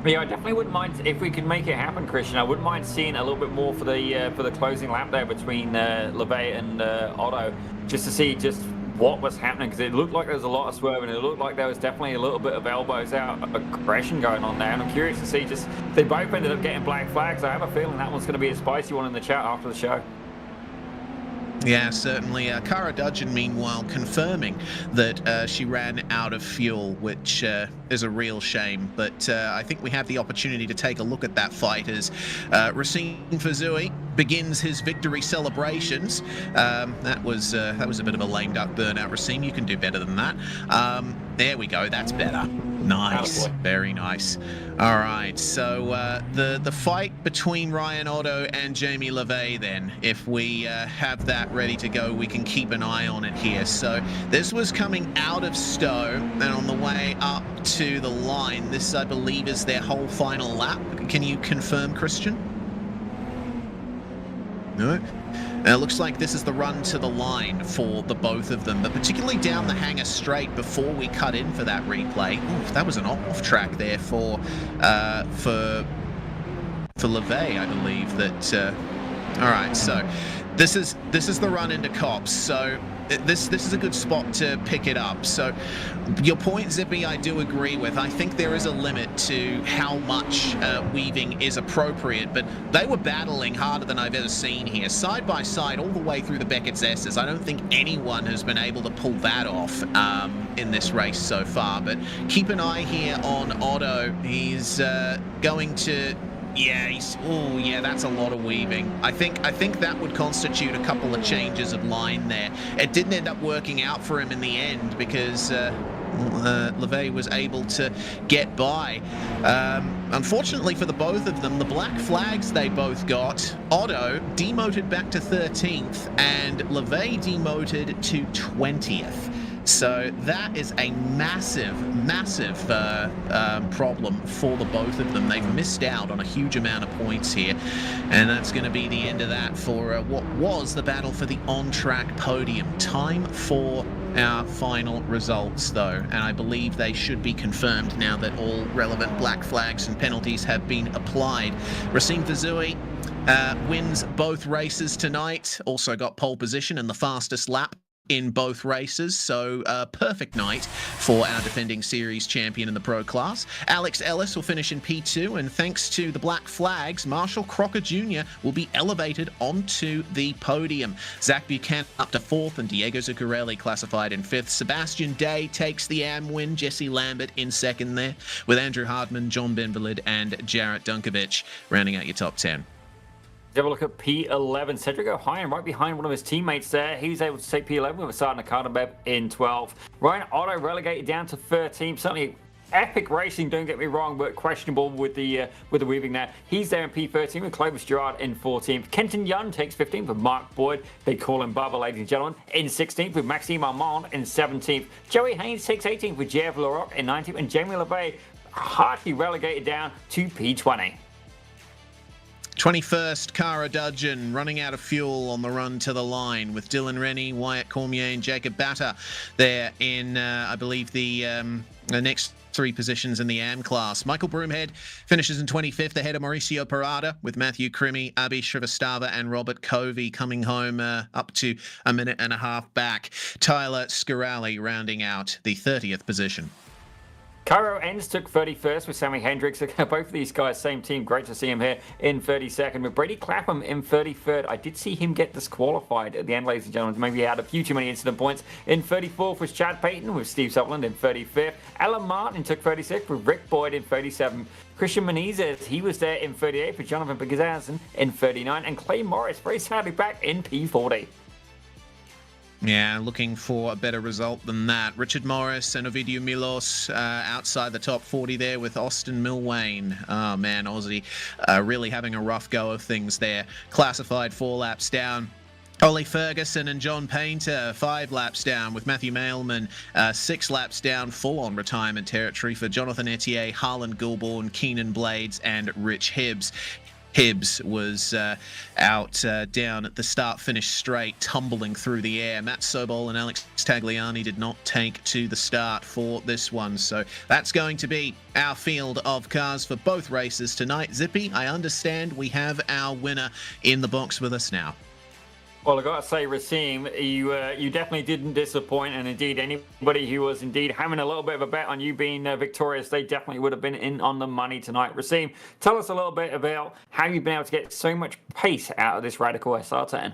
Yeah, I definitely wouldn't mind if we could make it happen, Christian. I wouldn't mind seeing a little bit more for the closing lap there between LeVay and Otto, just to see just what was happening, because it looked like there was a lot of swerving. It looked like there was definitely a little bit of elbows out aggression going on there, and I'm curious to see just they both ended up getting black flags. I have a feeling that one's going to be a spicy one in the chat after the show. Yeah, certainly. Cara Dudgeon, meanwhile, confirming that she ran out of fuel, which is a real shame. But I think we have the opportunity to take a look at that fight as Racine Fazui begins his victory celebrations. That was a bit of a lame duck burnout, Racine. You can do better than that. There we go. That's better. Nice. Very nice. All right. So the fight between Ryan Otto and Jamie LeVay then, if we have that ready to go, we can keep an eye on it here. So this was coming out of Stowe and on the way up to the line. This, I believe, is their whole final lap. Can you confirm, Christian? No? It looks like this is the run to the line for the both of them, but particularly down the hangar straight before we cut in for that replay. Ooh, that was an off track there for LeVay, I believe. That all right. So this is the run into Cops. So this is a good spot to pick it up. So your point, Zippy, I do agree with. I think there is a limit to how much weaving is appropriate, but they were battling harder than I've ever seen here, side by side all the way through the Beckett's S's. I don't think anyone has been able to pull that off in this race so far, but keep an eye here on Otto. He's going to... Yeah, oh yeah, that's a lot of weaving. I think that would constitute a couple of changes of line there. It didn't end up working out for him in the end because LeVay was able to get by. Unfortunately for the both of them, the black flags they both got, Otto demoted back to 13th and LeVay demoted to 20th. So that is a massive problem for the both of them. They've missed out on a huge amount of points here, and that's going to be the end of that for what was the battle for the on-track podium. Time for our final results, though, and I believe they should be confirmed now that all relevant black flags and penalties have been applied. Racine Fazui wins both races tonight, also got pole position and the fastest lap in both races, so perfect night for our defending series champion in the pro class. Alex Ellis will finish in P2, and thanks to the black flags, Marshall Crocker Jr. will be elevated onto the podium. Zach Buchanan up to 4th, and Diego Zuccarelli classified in 5th. Sebastian Day takes the AM win. Jesse Lambert in 2nd there, with Andrew Hardman, John Benvalid, and Jarrett Dunkovic rounding out your top 10. Have a look at P11. Cedric O'Hyan right behind one of his teammates there. He was able to take P11 with Asad Nakadabeb in 12. Ryan Otto relegated down to 13. Certainly epic racing, don't get me wrong, but questionable with the weaving there. He's there in P13 with Clovis Gerard in 14th. Kenton Young takes 15th with Mark Boyd. They call him Bubba, ladies and gentlemen. In 16th with Maxime Armand in 17th. Joey Haynes takes 18th with Jeff Laroque in 19th. And Jamie LeVay hardly relegated down to P20. 21st, Cara Dudgeon running out of fuel on the run to the line with Dylan Rennie, Wyatt Cormier and Jacob Batta there in, I believe, the next 3 positions in the AM class. Michael Broomhead finishes in 25th ahead of Mauricio Parada with Matthew Crimi, Abhi Shrivastava and Robert Covey coming home up to a minute and a half back. Tyler Scarali rounding out the 30th position. Cairo Enns took 31st with Sammy Hendricks. Both of these guys, same team. Great to see him here in 32nd. With Brady Clapham in 33rd. I did see him get disqualified at the end, ladies and gentlemen. Maybe he had a few too many incident points. In 34th was Chad Payton with Steve Sutherland in 35th. Alan Martin took 36th with Rick Boyd in 37th. Christian Menezes, he was there in 38th with Jonathan Pagazazan in 39. And Clay Morris, very sadly, back in P40. Yeah, looking for a better result than that. Richard Morris and Ovidio Milos outside the top 40 there with Austin Milwain. Oh, man, Aussie really having a rough go of things there. Classified 4 laps down. Ollie Ferguson and John Painter 5 laps down, with Matthew Mailman 6 laps down, full-on retirement territory for Jonathan Etier, Harlan Goulbourne, Keenan Blades and Rich Hibbs. Hibbs was out down at the start, finished straight, tumbling through the air. Matt Sobol and Alex Tagliani did not take to the start for this one. So that's going to be our field of cars for both races tonight. Zippy, I understand we have our winner in the box with us now. Well, I got to say, Racine, you definitely didn't disappoint, and indeed, anybody who was indeed having a little bit of a bet on you being victorious, they definitely would have been in on the money tonight. Racine, tell us a little bit about how you've been able to get so much pace out of this Radical SR10.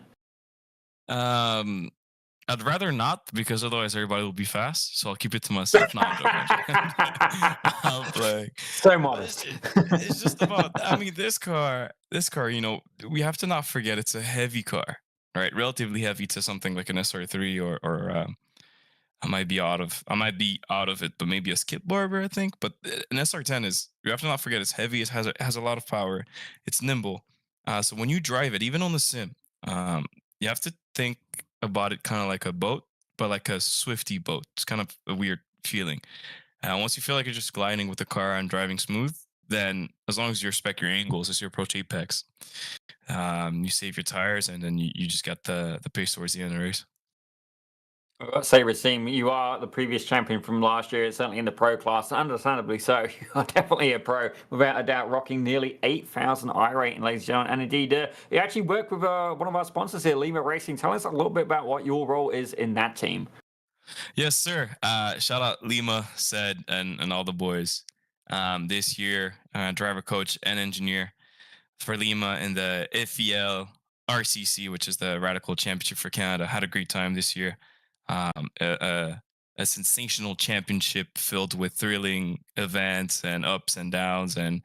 I'd rather not, because otherwise everybody will be fast. So I'll keep it to myself. No, I'm playing. So modest. It's just about. I mean, this car. You know, we have to not forget it's a heavy car, right? Relatively heavy to something like an SR3 or I might be out of it, but maybe a Skip Barber, I think. But an SR10 is. You have to not forget it's heavy. It has a lot of power. It's nimble. So when you drive it, even on the sim, you have to think about it kind of like a boat, but like a Swifty boat. It's kind of a weird feeling. Once you feel like you're just gliding with the car and driving smooth, then as long as you respect your angles as you approach apex, you save your tires, and then you just got the pace towards the end of the race. Say, Racine, you are the previous champion from last year, certainly in the pro class, and understandably so. You are definitely a pro, without a doubt, rocking nearly 8,000 iRating, ladies and gentlemen. And indeed, you actually work with one of our sponsors here, Lima Racing. Tell us a little bit about what your role is in that team. Yes, sir. Shout out Lima, said, and all the boys. This year, driver, coach, and engineer for Lima in the FEL RCC, which is the Radical Championship for Canada. Had a great time this year. A sensational championship filled with thrilling events and ups and downs, and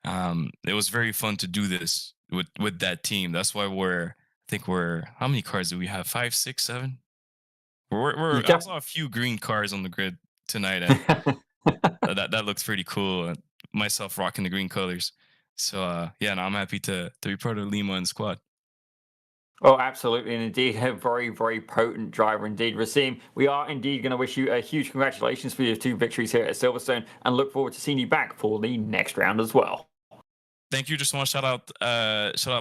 it was very fun to do this with that team. That's why I think we're how many cars do we have? 5, 6, 7. I saw a few green cars on the grid tonight, and that looks pretty cool. And myself rocking the green colors. So yeah, no, I'm happy to be part of Lima and squad. Oh, absolutely, and indeed, a very, very potent driver indeed. Racine, we are indeed going to wish you a huge congratulations for your 2 victories here at Silverstone, and look forward to seeing you back for the next round as well. Thank you. Just want to shout out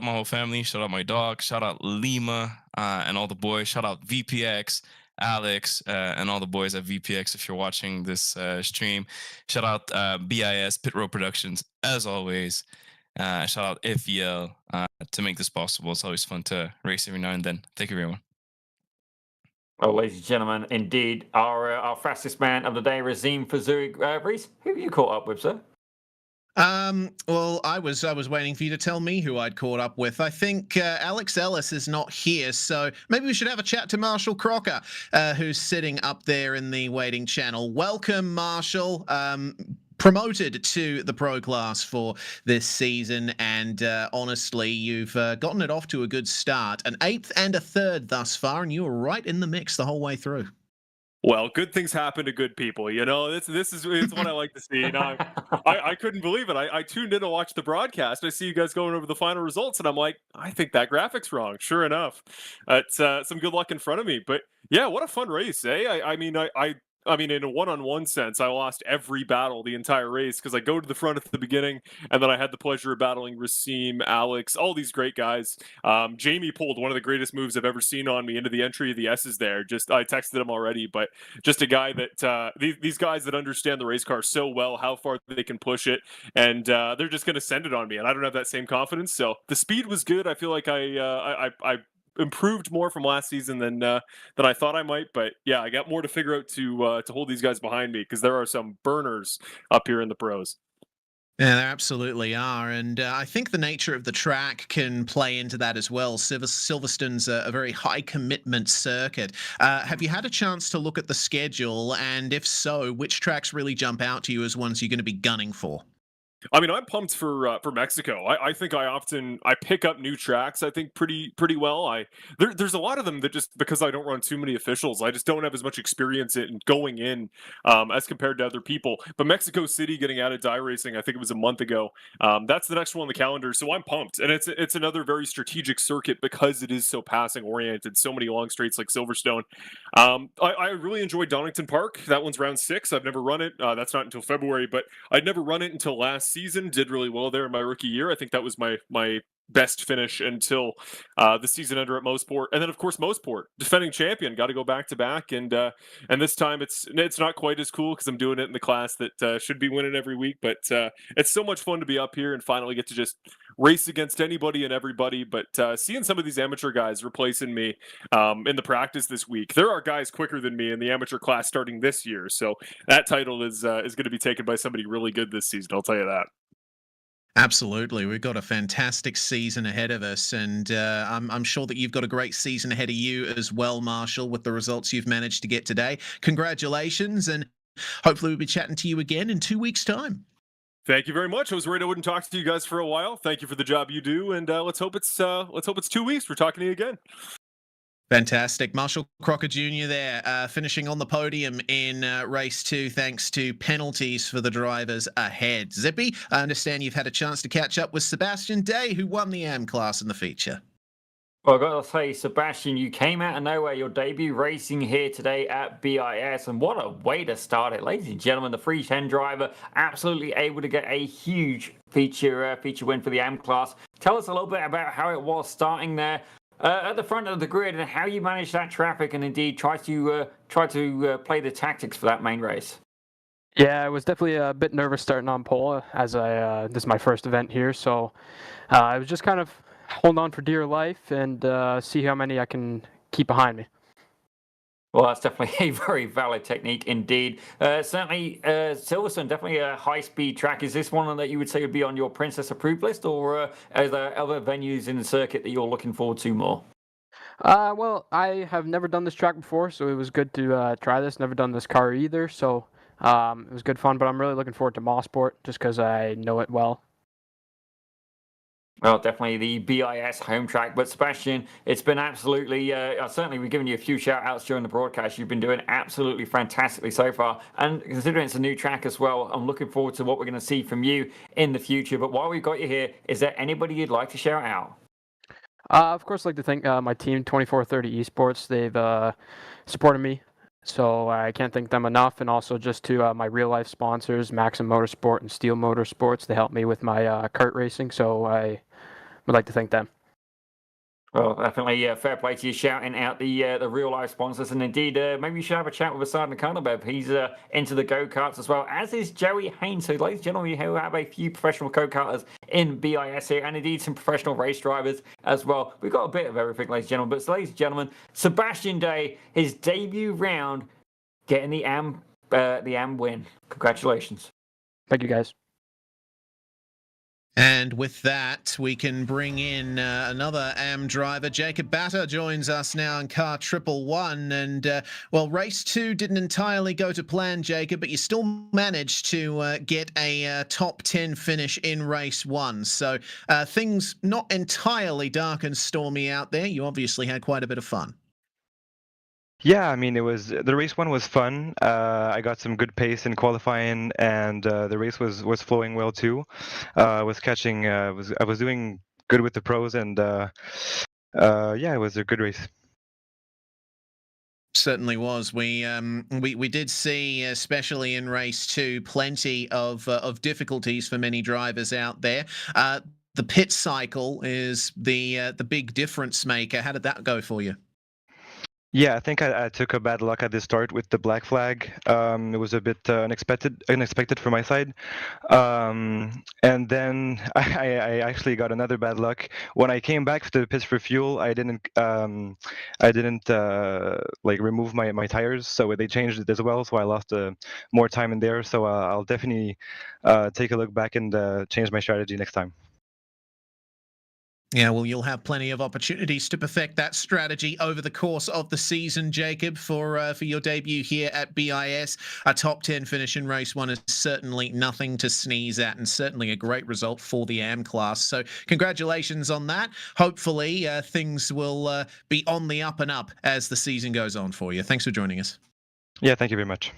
my whole family, shout out my dog, shout out Lima and all the boys, shout out VPX, Alex, and all the boys at VPX if you're watching this stream. Shout out BIS, Pit Road Productions, as always. Shout out FEL to make this possible. It's always fun to race every now and then. Thank you, everyone. Well, ladies and gentlemen, indeed, our fastest man of the day, Razim Fazuri. Reese, who have you caught up with, sir? Well, I was waiting for you to tell me who I'd caught up with. I think Alex Ellis is not here, so maybe we should have a chat to Marshall Crocker, who's sitting up there in the waiting channel. Welcome, Marshall. Promoted to the pro class for this season, and honestly, you've gotten it off to a good start. An 8th and a 3rd thus far, and you were right in the mix the whole way through. Well, good things happen to good people, you know. This is it's what I like to see. You know, I couldn't believe it. I tuned in to watch the broadcast. I see you guys going over the final results, and I'm like, I think that graphic's wrong. Sure enough, it's some good luck in front of me. But yeah, what a fun race, eh? I mean, in a one-on-one sense, I lost every battle the entire race because I go to the front at the beginning, and then I had the pleasure of battling Racine, Alex, all these great guys. Jamie pulled one of the greatest moves I've ever seen on me into the entry of the S's there. I texted him already, but just a guy that these guys that understand the race car so well, how far they can push it, and they're just going to send it on me, and I don't have that same confidence. So the speed was good. I feel like I improved more from last season than I thought I might, but yeah, I got more to figure out to hold these guys behind me because there are some burners up here in the pros. Yeah, there absolutely are, and I think the nature of the track can play into that as well. Silverstone's a very high commitment circuit. Have you had a chance to look at the schedule, and if so, which tracks really jump out to you as ones you're going to be gunning for? I mean, I'm pumped for Mexico. I think I pick up new tracks. I think pretty well. There's a lot of them that just because I don't run too many officials, I just don't have as much experience in going in as compared to other people. But Mexico City getting added to iRacing, I think it was a month ago. That's the next one on the calendar, so I'm pumped. And it's another very strategic circuit because it is so passing oriented. So many long straights like Silverstone. I really enjoyed Donington Park. That one's round 6. I've never run it. That's not until February, but I'd never run it until last season. Did really well there in my rookie year. I think that was my best finish until the season ender at Mosport, and then of course Mosport, defending champion, got to go back to back, and this time it's not quite as cool because I'm doing it in the class that should be winning every week, but it's so much fun to be up here and finally get to just race against anybody and everybody. But seeing some of these amateur guys replacing me in the practice this week, there are guys quicker than me in the amateur class starting this year, so that title is going to be taken by somebody really good this season. I'll tell you that. Absolutely. We've got a fantastic season ahead of us, and I'm sure that you've got a great season ahead of you as well, Marshall, with the results you've managed to get today. Congratulations, and hopefully we'll be chatting to you again in 2 weeks' time. Thank you very much. I was worried I wouldn't talk to you guys for a while. Thank you for the job you do, and let's hope it's 2 weeks. We're talking to you again. Fantastic. Marshall Crocker Jr. there, finishing on the podium in race 2 thanks to penalties for the drivers ahead. Zippy, I understand you've had a chance to catch up with Sebastian Day, who won the AM class in the feature. Well, I've got to say, Sebastian, you came out of nowhere. Your debut racing here today at BiS, and what a way to start it. Ladies and gentlemen, the 310 driver absolutely able to get a huge feature win for the AM class. Tell us a little bit about how it was starting there at the front of the grid and how you managed that traffic and indeed try to play the tactics for that main race. Yeah, I was definitely a bit nervous starting on pole as this is my first event here, so I was just kind of hold on for dear life and see how many I can keep behind me. Well, that's definitely a very valid technique indeed. Certainly, Silverstone, definitely a high-speed track. Is this one that you would say would be on your Princess approved list, or are there other venues in the circuit that you're looking forward to more? Well, I have never done this track before, so it was good to try this. Never done this car either, so it was good fun, but I'm really looking forward to Mosport just because I know it well. Well, definitely the BiS home track. But Sebastian, it's been absolutely, certainly we've given you a few shout outs during the broadcast. You've been doing absolutely fantastically so far. And considering it's a new track as well, I'm looking forward to what we're going to see from you in the future. But while we've got you here, is there anybody you'd like to shout out? Of course, I'd like to thank my team, 2430 Esports. They've supported me, so I can't thank them enough. And also just to my real-life sponsors, Maxim Motorsport and Steel Motorsports. They helped me with my kart racing, so I would like to thank them. Well, definitely fair play to you shouting out the real life sponsors, and indeed maybe you should have a chat with Asad Nakanobev. He's into the go karts as well, as is Joey Haynes. So, ladies and gentlemen, we have a few professional go karters in BiS here, and indeed some professional race drivers as well. We've got a bit of everything, ladies and gentlemen. But, ladies and gentlemen, Sebastian Day, his debut round, getting the AM win. Congratulations! Thank you, guys. And with that, we can bring in another AM driver. Jacob Batter joins us now in car 111. And, well, race 2 didn't entirely go to plan, Jacob, but you still managed to get a top 10 finish in race 1. So things not entirely dark and stormy out there. You obviously had quite a bit of fun. Yeah, I mean, the race 1 was fun. I got some good pace in qualifying, and the race was flowing well too. I was doing good with the pros, and yeah, it was a good race. Certainly was. We did see, especially in race 2, plenty of difficulties for many drivers out there. The pit cycle is the big difference maker. How did that go for you? Yeah, I think I took a bad luck at the start with the black flag. It was a bit unexpected from my side, and then I actually got another bad luck when I came back to the pits for fuel. I didn't like remove my tires, so they changed it as well. So I lost more time in there. So I'll definitely take a look back and change my strategy next time. Yeah, well, you'll have plenty of opportunities to perfect that strategy over the course of the season, Jacob, for your debut here at BiS. A top 10 finish in race 1 is certainly nothing to sneeze at, and certainly a great result for the AM class. So congratulations on that. Hopefully things will be on the up and up as the season goes on for you. Thanks for joining us. Yeah, thank you very much.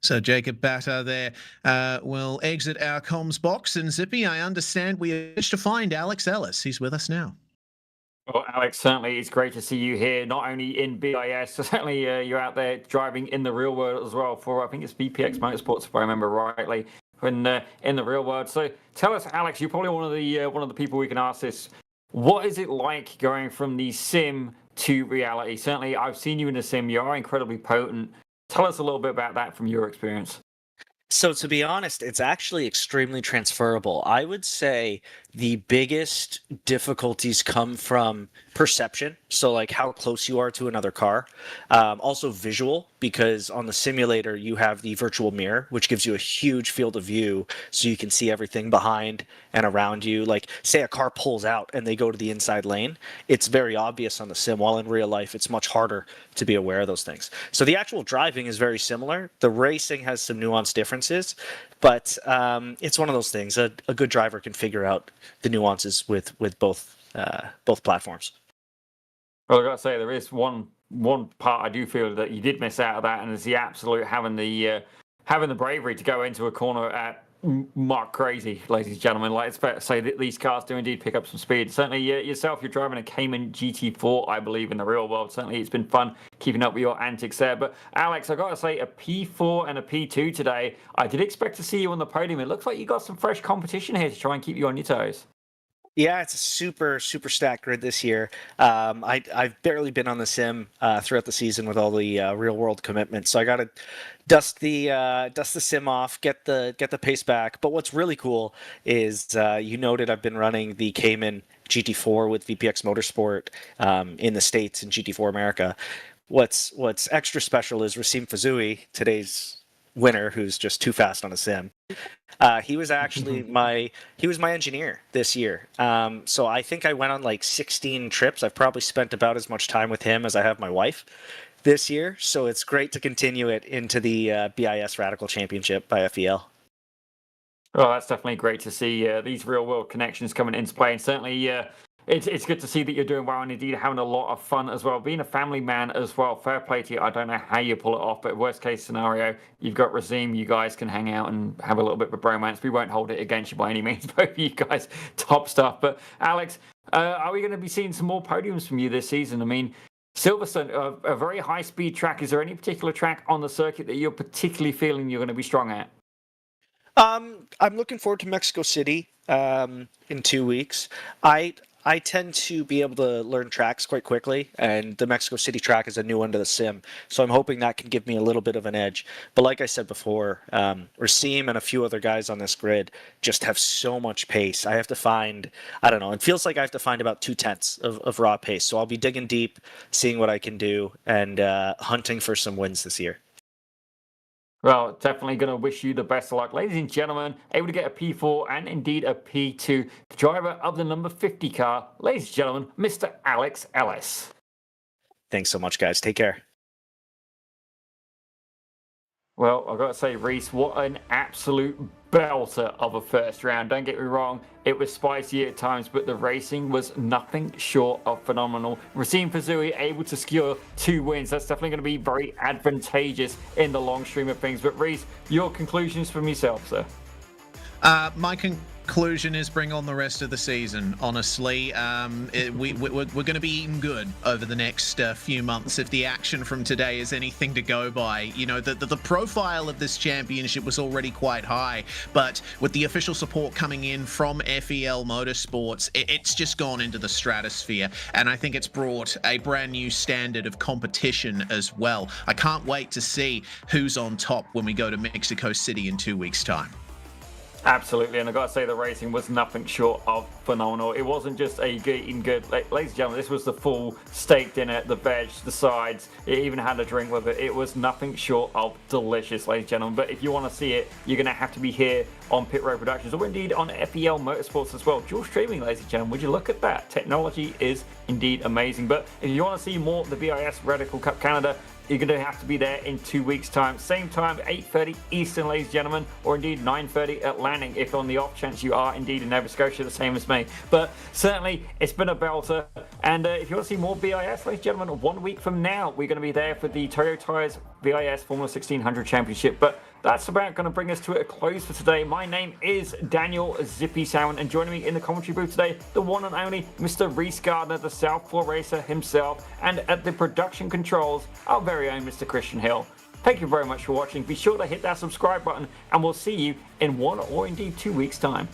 So Jacob Batter there will exit our comms box. And Zippy, I understand we managed to find Alex Ellis. He's with us now. Well, Alex, certainly it's great to see you here, not only in BIS, certainly you're out there driving in the real world as well for, I think it's BPX Motorsports, if I remember rightly, in the real world. So tell us, Alex, you're probably one of the people we can ask this. What is it like going from the sim to reality? Certainly, I've seen you in the sim. You are incredibly potent. Tell us a little bit about that from your experience. So to be honest, it's actually extremely transferable. I would say the biggest difficulties come from perception. So like how close you are to another car. Also visual, because on the simulator you have the virtual mirror, which gives you a huge field of view so you can see everything behind and around you. Like say a car pulls out and they go to the inside lane, it's very obvious on the sim, while in real life it's much harder to be aware of those things. So the actual driving is very similar. The racing has some nuanced differences, but it's one of those things. A good driver can figure out the nuances with both platforms. Well, I got to say, there is one part I do feel that you did miss out of that, and it's the absolute having the bravery to go into a corner at Mark crazy, ladies and gentlemen. Like, it's fair to say that these cars do indeed pick up some speed. Certainly, yourself, you're driving a Cayman GT4, I believe, in the real world. Certainly, it's been fun keeping up with your antics there. But Alex, I got to say, a P4 and a P2 today. I did expect to see you on the podium. It looks like you got some fresh competition here to try and keep you on your toes. Yeah, it's a super stacked grid this year. I've barely been on the sim throughout the season with all the real world commitments, so I got to dust the sim off, get the pace back. But what's really cool is you noted I've been running the Cayman GT4 with VPX Motorsport in the States and GT4 America. What's extra special is Racim Fazui, today's winner, who's just too fast on a sim. He was actually my engineer this year. So I think I went on like 16 trips. I've probably spent about as much time with him as I have my wife this year. So it's great to continue it into the BIS Radical Championship by FEL. Well, that's definitely great to see these real world connections coming into play, and certainly it's good to see that you're doing well and indeed having a lot of fun as well. Being a family man as well, fair play to you. I don't know how you pull it off, but worst case scenario, you've got Racim. You guys can hang out and have a little bit of a bromance. We won't hold it against you by any means, both of you guys. Top stuff. But Alex, are we going to be seeing some more podiums from you this season? I mean, Silverstone, a very high speed track. Is there any particular track on the circuit that you're particularly feeling you're going to be strong at? I'm looking forward to Mexico City in 2 weeks. I tend to be able to learn tracks quite quickly, and the Mexico City track is a new one to the sim, so I'm hoping that can give me a little bit of an edge. But like I said before, Racim and a few other guys on this grid just have so much pace. I have to find, I don't know, it feels like I have to find about 2/10 of raw pace, so I'll be digging deep, seeing what I can do, and hunting for some wins this year. Well, definitely going to wish you the best of luck. Ladies and gentlemen, able to get a P4 and indeed a P2. The driver of the number 50 car, ladies and gentlemen, Mr. Alex Ellis. Thanks so much, guys. Take care. Well, I've got to say, Reese, what an absolute belter of a first round. Don't get me wrong, it was spicy at times, but the racing was nothing short of phenomenal. Racim Fazui able to secure 2 wins. That's definitely going to be very advantageous in the long stream of things. But Reese, your conclusions from yourself, sir? My conclusion is bring on the rest of the season. Honestly, we're going to be eating good over the next few months if the action from today is anything to go by. You know, the profile of this championship was already quite high, but with the official support coming in from FEL Motorsports, it's just gone into the stratosphere, and I think it's brought a brand new standard of competition as well. I can't wait to see who's on top when we go to Mexico City in 2 weeks' time. Absolutely, and I gotta say the racing was nothing short of phenomenal. It wasn't just a good. Ladies and gentlemen, this was the full steak dinner, the veg, the sides. It even had a drink with it. It was nothing short of delicious, ladies and gentlemen. But if you want to see it, you're gonna have to be here on Pit Road Productions, or indeed on FEL Motorsports as well. Dual streaming, ladies and gentlemen. Would you look at that? Technology is indeed amazing. But if you want to see more of the BIS Radical Cup Canada, you're going to have to be there in 2 weeks' time. Same time, 8:30 Eastern, ladies and gentlemen, or indeed 9:30 Atlantic, if on the off chance you are indeed in Nova Scotia, the same as me. But certainly, it's been a belter. And if you want to see more BIS, ladies and gentlemen, 1 week from now, we're going to be there for the Toyo Tires BIS Formula 1600 Championship. But that's about going to bring us to a close for today. My name is Daniel Zippy Salmon, and joining me in the commentary booth today, the one and only Mr. Reese Gardner, the Southpaw Racer himself, and at the production controls, our very own Mr. Christian Hill. Thank you very much for watching. Be sure to hit that subscribe button, and we'll see you in 1 or indeed 2 weeks' time.